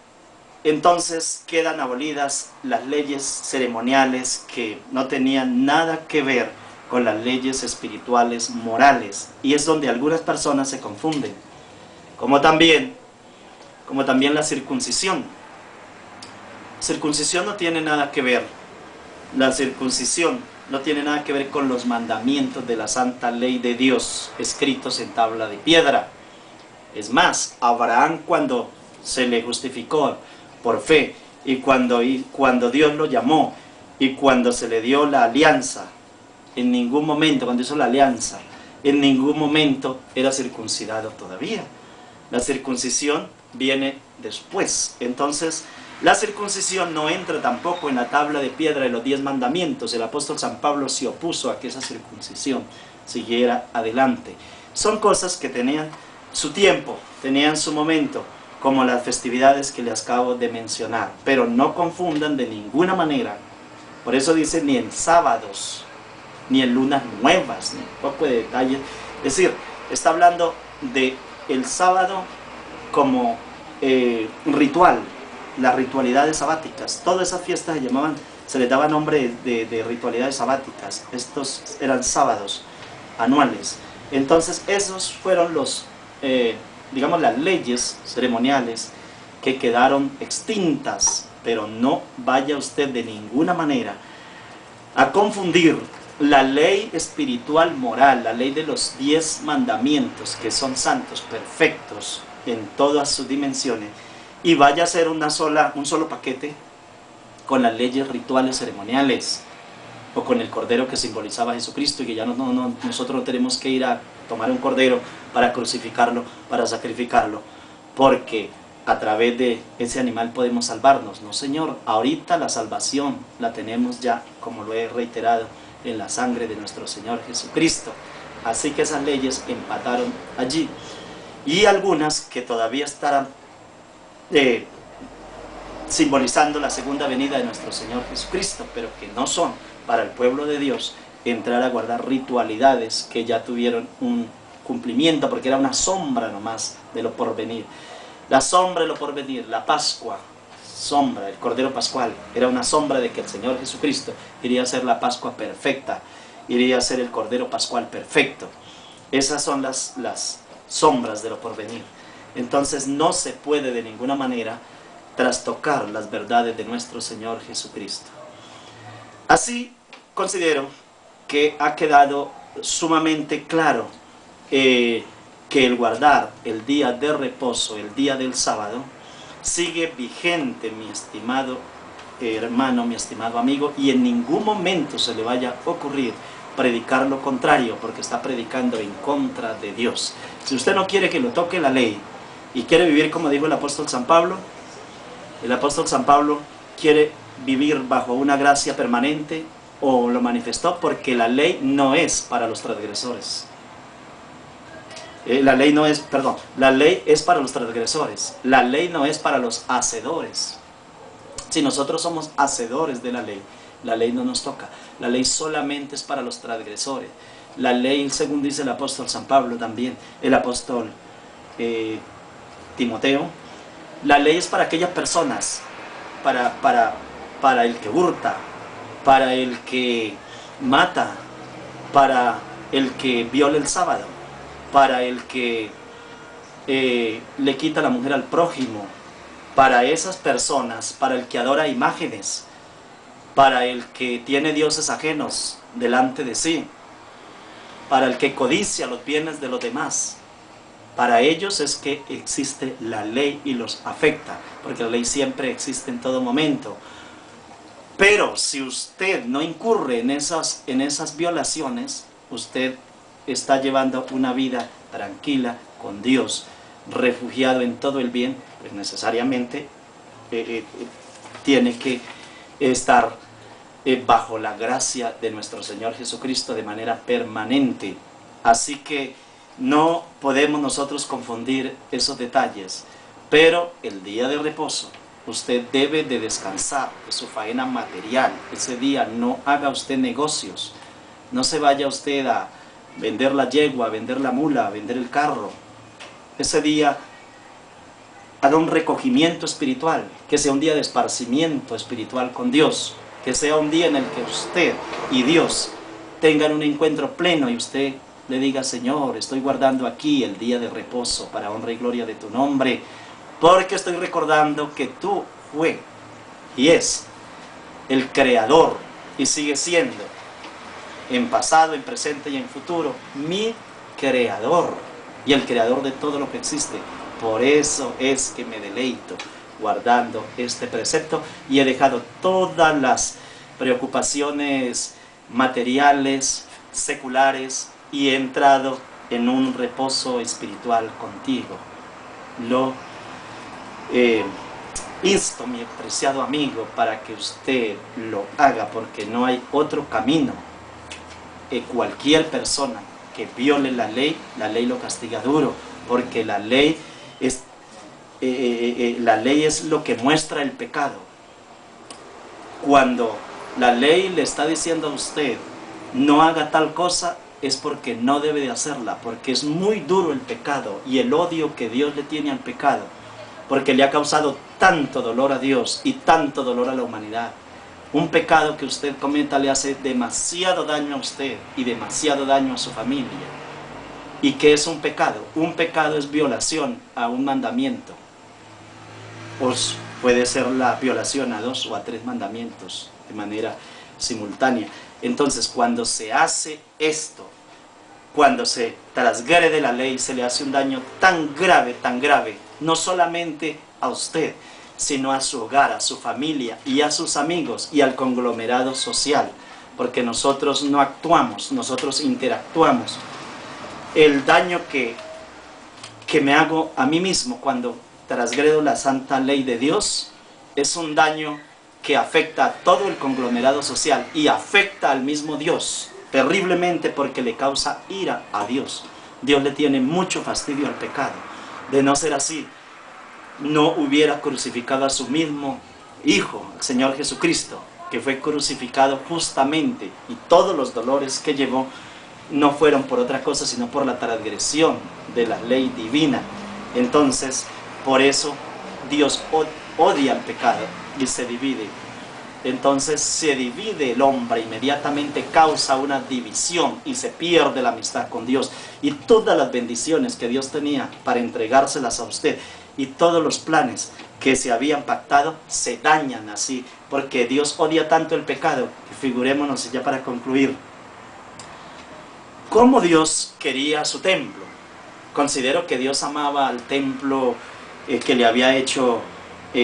entonces quedan abolidas las leyes ceremoniales que no tenían nada que ver con las leyes espirituales, morales. Y es donde algunas personas se confunden. Como también la circuncisión. Circuncisión no tiene nada que ver. La circuncisión no tiene nada que ver con los mandamientos de la santa ley de Dios escritos en tabla de piedra. Es más, Abraham, cuando se le justificó por fe y cuando Dios lo llamó y cuando se le dio la alianza, en ningún momento, cuando hizo la alianza, en ningún momento era circuncidado todavía. La circuncisión viene después. Entonces, la circuncisión no entra tampoco en la tabla de piedra de los 10 mandamientos. El apóstol San Pablo se opuso a que esa circuncisión siguiera adelante. Son cosas que tenían su tiempo, tenían su momento, como las festividades que les acabo de mencionar. Pero no confundan de ninguna manera. Por eso dice ni en sábados, ni en lunas nuevas, ni un poco de detalles. Es decir, está hablando de el sábado como ritual, las ritualidades sabáticas. Todas esas fiestas se les daba nombre de ritualidades sabáticas. Estos eran sábados anuales. Entonces esos fueron digamos, las leyes ceremoniales que quedaron extintas. Pero no vaya usted de ninguna manera a confundir la ley espiritual moral, la ley de los 10 mandamientos, que son santos, perfectos en todas sus dimensiones, y vaya a ser un solo paquete con las leyes rituales ceremoniales, o con el cordero que simbolizaba a Jesucristo, y que ya nosotros no tenemos que ir a tomar un cordero para crucificarlo, para sacrificarlo, porque a través de ese animal podemos salvarnos. No, Señor, ahorita la salvación la tenemos ya, como lo he reiterado, en la sangre de nuestro Señor Jesucristo. Así que esas leyes empataron allí. Y algunas que todavía estarán simbolizando la segunda venida de nuestro Señor Jesucristo, pero que no son para el pueblo de Dios entrar a guardar ritualidades que ya tuvieron un cumplimiento, porque era una sombra nomás de lo porvenir. La sombra de lo porvenir, la Pascua, sombra, el Cordero Pascual, era una sombra de que el Señor Jesucristo iría a ser la Pascua perfecta, iría a ser el Cordero Pascual perfecto. Esas son las sombras de lo porvenir. Entonces no se puede de ninguna manera trastocar las verdades de nuestro Señor Jesucristo. Así considero que ha quedado sumamente claro que el guardar el día de reposo, el día del sábado, sigue vigente, mi estimado hermano, mi estimado amigo, y en ningún momento se le vaya a ocurrir predicar lo contrario, porque está predicando en contra de Dios. Si usted no quiere que lo toque la ley y quiere vivir como dijo el apóstol San Pablo quiere vivir bajo una gracia permanente, o lo manifestó, porque la ley no es para los transgresores. La ley es para los transgresores. La ley no es para los hacedores. Si nosotros somos hacedores de la ley no nos toca. La ley solamente es para los transgresores. La ley, según dice el apóstol San Pablo también, el apóstol Timoteo, la ley es para aquellas personas, para el que hurta, para el que mata, para el que viola el sábado, para el que le quita la mujer al prójimo, para esas personas, para el que adora imágenes, para el que tiene dioses ajenos delante de sí, para el que codicia los bienes de los demás. Para ellos es que existe la ley y los afecta, porque la ley siempre existe en todo momento. Pero si usted no incurre en esas violaciones, usted está llevando una vida tranquila con Dios, refugiado en todo el bien, pues necesariamente tiene que estar bajo la gracia de nuestro Señor Jesucristo de manera permanente. Así que no podemos nosotros confundir esos detalles, pero el día de reposo usted debe de descansar de su faena material. Ese día no haga usted negocios, no se vaya usted a vender la yegua, a vender la mula, a vender el carro. Ese día haga un recogimiento espiritual, que sea un día de esparcimiento espiritual con Dios, que sea un día en el que usted y Dios tengan un encuentro pleno y usted le diga: Señor, estoy guardando aquí el día de reposo para honra y gloria de tu nombre, porque estoy recordando que tú fue y es el creador y sigue siendo en pasado, en presente y en futuro mi creador y el creador de todo lo que existe. Por eso es que me deleito guardando este precepto y he dejado todas las preocupaciones materiales, seculares, y he entrado en un reposo espiritual contigo. Lo insto, mi apreciado amigo, para que usted lo haga, porque no hay otro camino. Cualquier persona que viole la ley lo castiga duro, porque la ley es lo que muestra el pecado. Cuando la ley le está diciendo a usted: no haga tal cosa, es porque no debe de hacerla, porque es muy duro el pecado y el odio que Dios le tiene al pecado, porque le ha causado tanto dolor a Dios y tanto dolor a la humanidad. Un pecado que usted cometa le hace demasiado daño a usted y demasiado daño a su familia. ¿Y qué es un pecado? Un pecado es violación a un mandamiento. O puede ser la violación a 2 o a 3 mandamientos de manera simultánea. Entonces, cuando se hace esto, cuando se transgrede la ley, se le hace un daño tan grave, no solamente a usted, sino a su hogar, a su familia y a sus amigos y al conglomerado social, porque nosotros no actuamos, nosotros interactuamos. El daño que me hago a mí mismo cuando transgredo la santa ley de Dios es un daño que afecta a todo el conglomerado social y afecta al mismo Dios terriblemente, porque le causa ira a Dios. Dios le tiene mucho fastidio al pecado. De no ser así, no hubiera crucificado a su mismo Hijo, el Señor Jesucristo, que fue crucificado justamente, y todos los dolores que llevó no fueron por otra cosa, sino por la transgresión de la ley divina. Entonces, por eso Dios odia el pecado y se divide. Entonces se divide el hombre, inmediatamente causa una división y se pierde la amistad con Dios. Y todas las bendiciones que Dios tenía para entregárselas a usted y todos los planes que se habían pactado se dañan así, porque Dios odia tanto el pecado. Figurémonos ya para concluir, cómo Dios quería su templo. Considero que Dios amaba al templo que le había hecho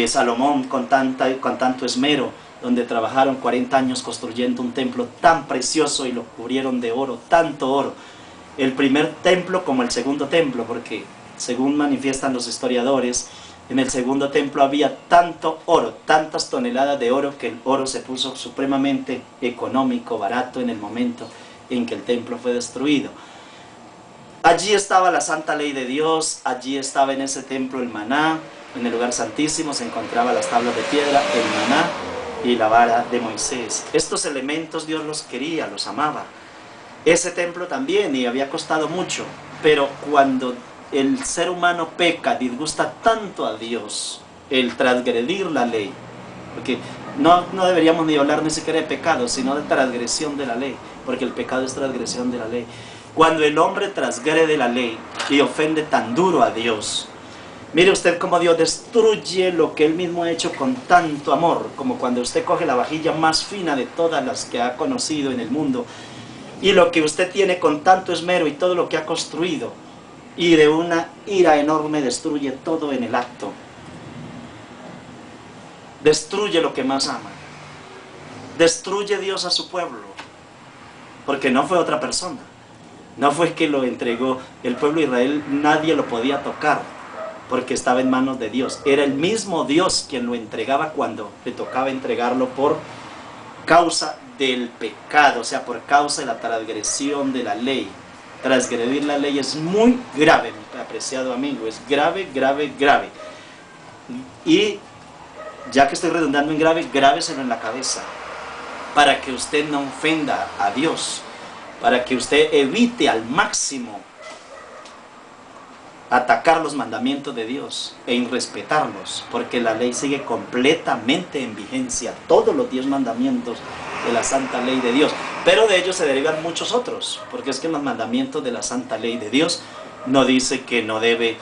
Salomón con tanto esmero, donde trabajaron 40 años construyendo un templo tan precioso y lo cubrieron de oro, tanto oro. El primer templo como el segundo templo, porque según manifiestan los historiadores, en el segundo templo había tanto oro, tantas toneladas de oro, que el oro se puso supremamente económico, barato en el momento en que el templo fue destruido. Allí estaba la santa ley de Dios, allí estaba en ese templo el maná, en el lugar santísimo se encontraban las tablas de piedra, el maná y la vara de Moisés. Estos elementos Dios los quería, los amaba. Ese templo también, y había costado mucho, pero cuando el ser humano peca, disgusta tanto a Dios el transgredir la ley, porque no deberíamos ni hablar ni siquiera de pecado, sino de transgresión de la ley, porque el pecado es transgresión de la ley. Cuando el hombre transgrede la ley y ofende tan duro a Dios, mire usted cómo Dios destruye lo que Él mismo ha hecho con tanto amor, como cuando usted coge la vajilla más fina de todas las que ha conocido en el mundo, y lo que usted tiene con tanto esmero y todo lo que ha construido, y de una ira enorme destruye todo en el acto. Destruye lo que más ama. Destruye Dios a su pueblo, porque no fue otra persona. No fue que lo entregó el pueblo de Israel, nadie lo podía tocar, porque estaba en manos de Dios. Era el mismo Dios quien lo entregaba cuando le tocaba entregarlo por causa del pecado, o sea, por causa de la transgresión de la ley. Transgredir la ley es muy grave, mi apreciado amigo, es grave, grave, grave. Y ya que estoy redundando en grave, grábeselo en la cabeza, para que usted no ofenda a Dios, para que usted evite al máximo atacar los mandamientos de Dios e irrespetarlos, porque la ley sigue completamente en vigencia, todos los 10 mandamientos de la santa ley de Dios, pero de ellos se derivan muchos otros, porque es que en los mandamientos de la santa ley de Dios no dice que no debe,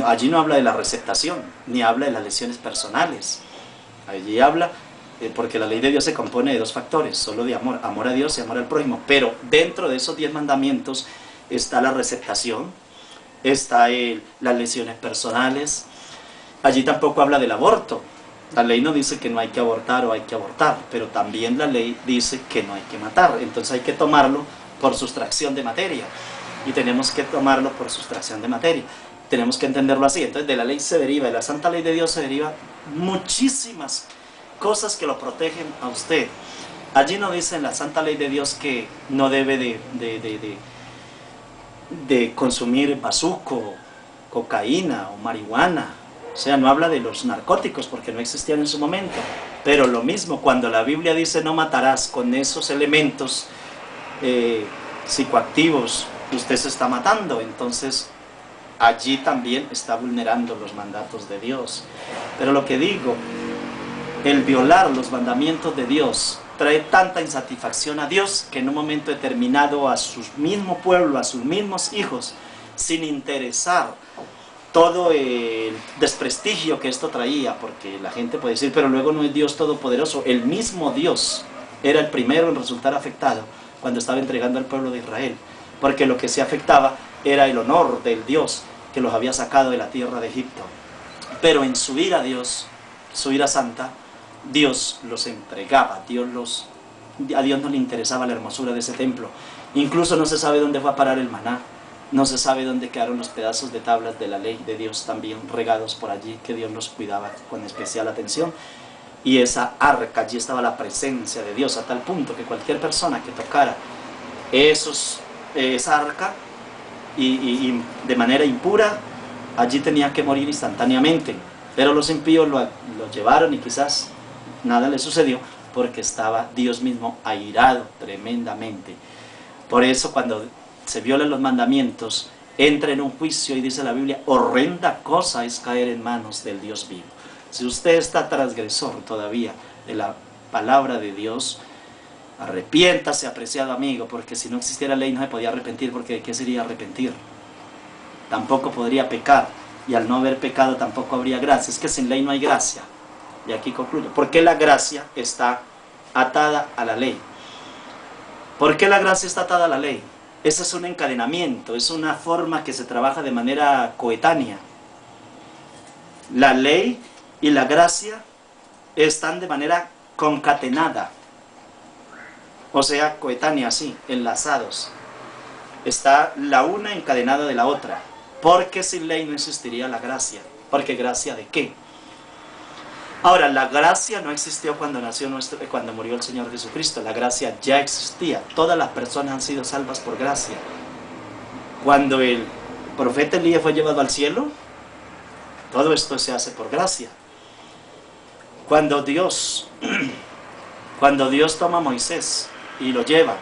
allí no habla de la receptación, ni habla de las lesiones personales, allí habla, porque la ley de Dios se compone de 2 factores, solo de amor, amor a Dios y amor al prójimo, pero dentro de esos 10 mandamientos está la receptación, está las lesiones personales. Allí tampoco habla del aborto. La ley no dice que no hay que abortar o hay que abortar, pero también la ley dice que no hay que matar. Entonces hay que tomarlo por sustracción de materia, y tenemos que tomarlo por sustracción de materia. Tenemos que entenderlo así. Entonces de la ley se deriva, de la santa ley de Dios se deriva muchísimas cosas que lo protegen a usted. Allí no dice en la santa ley de Dios que no debe de consumir bazuco, cocaína o marihuana. O sea, no habla de los narcóticos porque no existían en su momento. Pero lo mismo, cuando la Biblia dice no matarás, con esos elementos psicoactivos, usted se está matando. Entonces, allí también está vulnerando los mandatos de Dios. Pero lo que digo, el violar los mandamientos de Dios trae tanta insatisfacción a Dios que en un momento determinado a su mismo pueblo, a sus mismos hijos, sin interesar todo el desprestigio que esto traía, porque la gente puede decir, pero luego no es Dios todopoderoso. El mismo Dios era el primero en resultar afectado cuando estaba entregando al pueblo de Israel, porque lo que se afectaba era el honor del Dios que los había sacado de la tierra de Egipto. Pero en su ira a Dios, su ira santa, Dios los entregaba, a Dios no le interesaba la hermosura de ese templo. Incluso no se sabe dónde fue a parar el maná, no se sabe dónde quedaron los pedazos de tablas de la ley de Dios también regados por allí, que Dios los cuidaba con especial atención. Y esa arca, allí estaba la presencia de Dios, a tal punto que cualquier persona que tocara esa arca y de manera impura, allí tenía que morir instantáneamente. Pero los impíos lo llevaron y quizás nada le sucedió, porque estaba Dios mismo airado tremendamente. Por eso cuando se violan los mandamientos, entra en un juicio, y dice la Biblia, horrenda cosa es caer en manos del Dios vivo. Si usted está transgresor todavía de la palabra de Dios, arrepiéntase, apreciado amigo, porque si no existiera ley no se podía arrepentir, porque ¿de qué sería arrepentir? Tampoco podría pecar, y al no haber pecado tampoco habría gracia. Es que sin ley no hay gracia. Y aquí concluyo. ¿Por qué la gracia está atada a la ley? ¿Por qué la gracia está atada a la ley? Ese es un encadenamiento, es una forma que se trabaja de manera coetánea. La ley y la gracia están de manera concatenada, o sea, coetánea, sí, enlazados. Está la una encadenada de la otra, porque sin ley no existiría la gracia. ¿Porque gracia de qué? Ahora, la gracia no existió cuando murió el Señor Jesucristo. La gracia ya existía. Todas las personas han sido salvas por gracia. Cuando el profeta Elías fue llevado al cielo, todo esto se hace por gracia. Cuando Dios toma a Moisés y lo lleva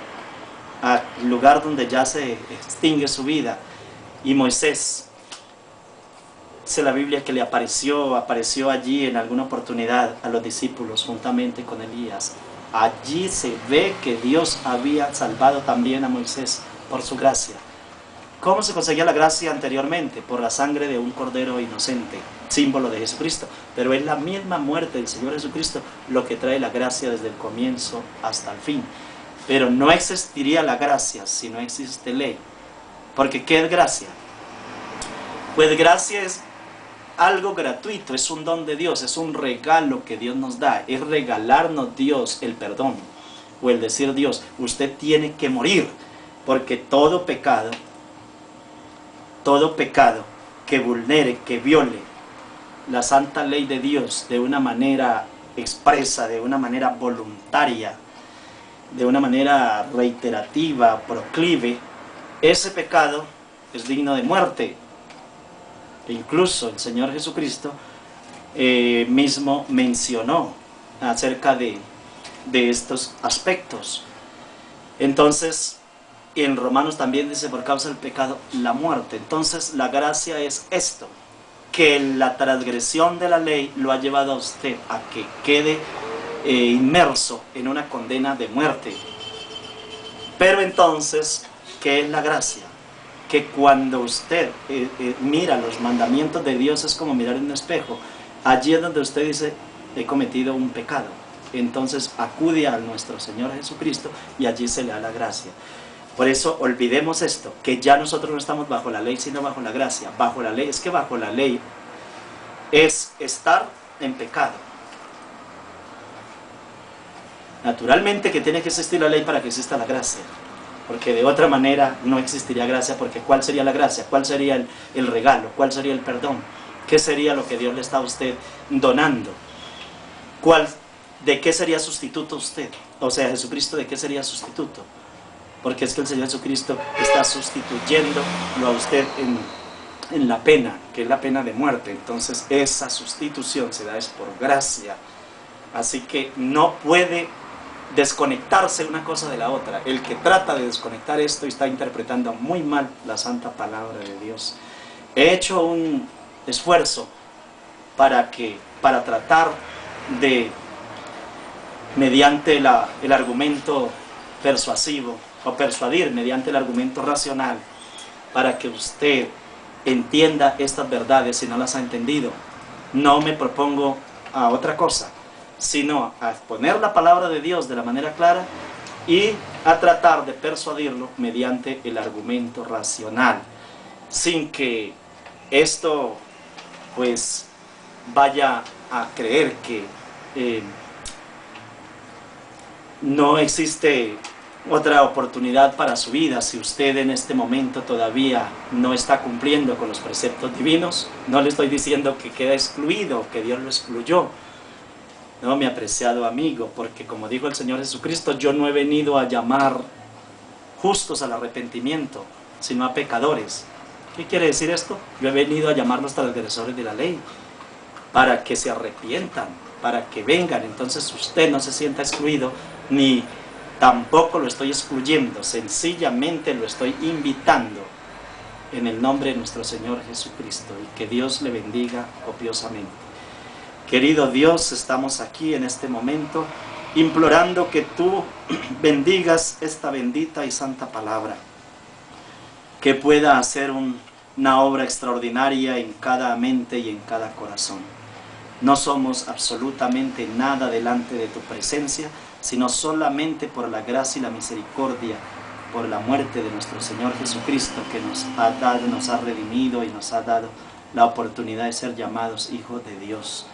al lugar donde ya se extingue su vida, y Moisés, dice la Biblia que le apareció allí en alguna oportunidad a los discípulos juntamente con Elías. Allí se ve que Dios había salvado también a Moisés por su gracia. ¿Cómo se conseguía la gracia anteriormente? Por la sangre de un cordero inocente, símbolo de Jesucristo. Pero es la misma muerte del Señor Jesucristo lo que trae la gracia desde el comienzo hasta el fin. Pero no existiría la gracia si no existe ley. Porque ¿qué es gracia? Pues gracia es algo gratuito, es un don de Dios, es un regalo que Dios nos da, es regalarnos Dios el perdón, o el decir Dios, usted tiene que morir, porque todo pecado que vulnere, que viole la santa ley de Dios de una manera expresa, de una manera voluntaria, de una manera reiterativa, proclive, ese pecado es digno de muerte. Incluso el Señor Jesucristo mismo mencionó acerca de estos aspectos. Entonces, en Romanos también dice, por causa del pecado, la muerte. Entonces, la gracia es esto, que la transgresión de la ley lo ha llevado a usted a que quede inmerso en una condena de muerte. Pero entonces, ¿qué es la gracia? Que cuando usted mira los mandamientos de Dios es como mirar en un espejo. Allí es donde usted dice, he cometido un pecado. Entonces acude a nuestro Señor Jesucristo y allí se le da la gracia. Por eso olvidemos esto, que ya nosotros no estamos bajo la ley, sino bajo la gracia. Bajo la ley, es que bajo la ley es estar en pecado. Naturalmente que tiene que existir la ley para que exista la gracia. Porque de otra manera no existiría gracia, porque ¿cuál sería la gracia? ¿Cuál sería el regalo? ¿Cuál sería el perdón? ¿Qué sería lo que Dios le está a usted donando? ¿De qué sería sustituto usted? O sea, Jesucristo, ¿de qué sería sustituto? Porque es que el Señor Jesucristo está sustituyéndolo a usted en la pena, que es la pena de muerte. Entonces esa sustitución se da es por gracia. Así que no puede desconectarse una cosa de la otra. El que trata de desconectar esto está interpretando muy mal la santa palabra de Dios. He hecho un esfuerzo para tratar de, mediante el argumento persuasivo, o persuadir mediante el argumento racional, para que usted entienda estas verdades si no las ha entendido. No me propongo a otra cosa, sino a exponer la palabra de Dios de la manera clara y a tratar de persuadirlo mediante el argumento racional, sin que esto pues vaya a creer que no existe otra oportunidad para su vida. Si usted en este momento todavía no está cumpliendo con los preceptos divinos, no le estoy diciendo que queda excluido, que Dios lo excluyó, no, mi apreciado amigo, porque como dijo el Señor Jesucristo, yo no he venido a llamar justos al arrepentimiento, sino a pecadores. ¿Qué quiere decir esto? Yo he venido a llamar los transgresores de la ley, para que se arrepientan, para que vengan. Entonces usted no se sienta excluido, ni tampoco lo estoy excluyendo, sencillamente lo estoy invitando en el nombre de nuestro Señor Jesucristo, y que Dios le bendiga copiosamente. Querido Dios, estamos aquí en este momento implorando que tú bendigas esta bendita y santa palabra, que pueda hacer una obra extraordinaria en cada mente y en cada corazón. No somos absolutamente nada delante de tu presencia, sino solamente por la gracia y la misericordia, por la muerte de nuestro Señor Jesucristo, que nos ha dado, nos ha redimido y nos ha dado la oportunidad de ser llamados hijos de Dios.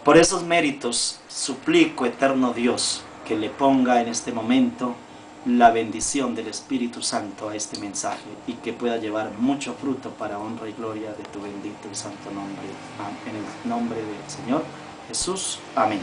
Por esos méritos suplico, eterno Dios, que le ponga en este momento la bendición del Espíritu Santo a este mensaje, y que pueda llevar mucho fruto para honra y gloria de tu bendito y santo nombre. En el nombre del Señor Jesús. Amén.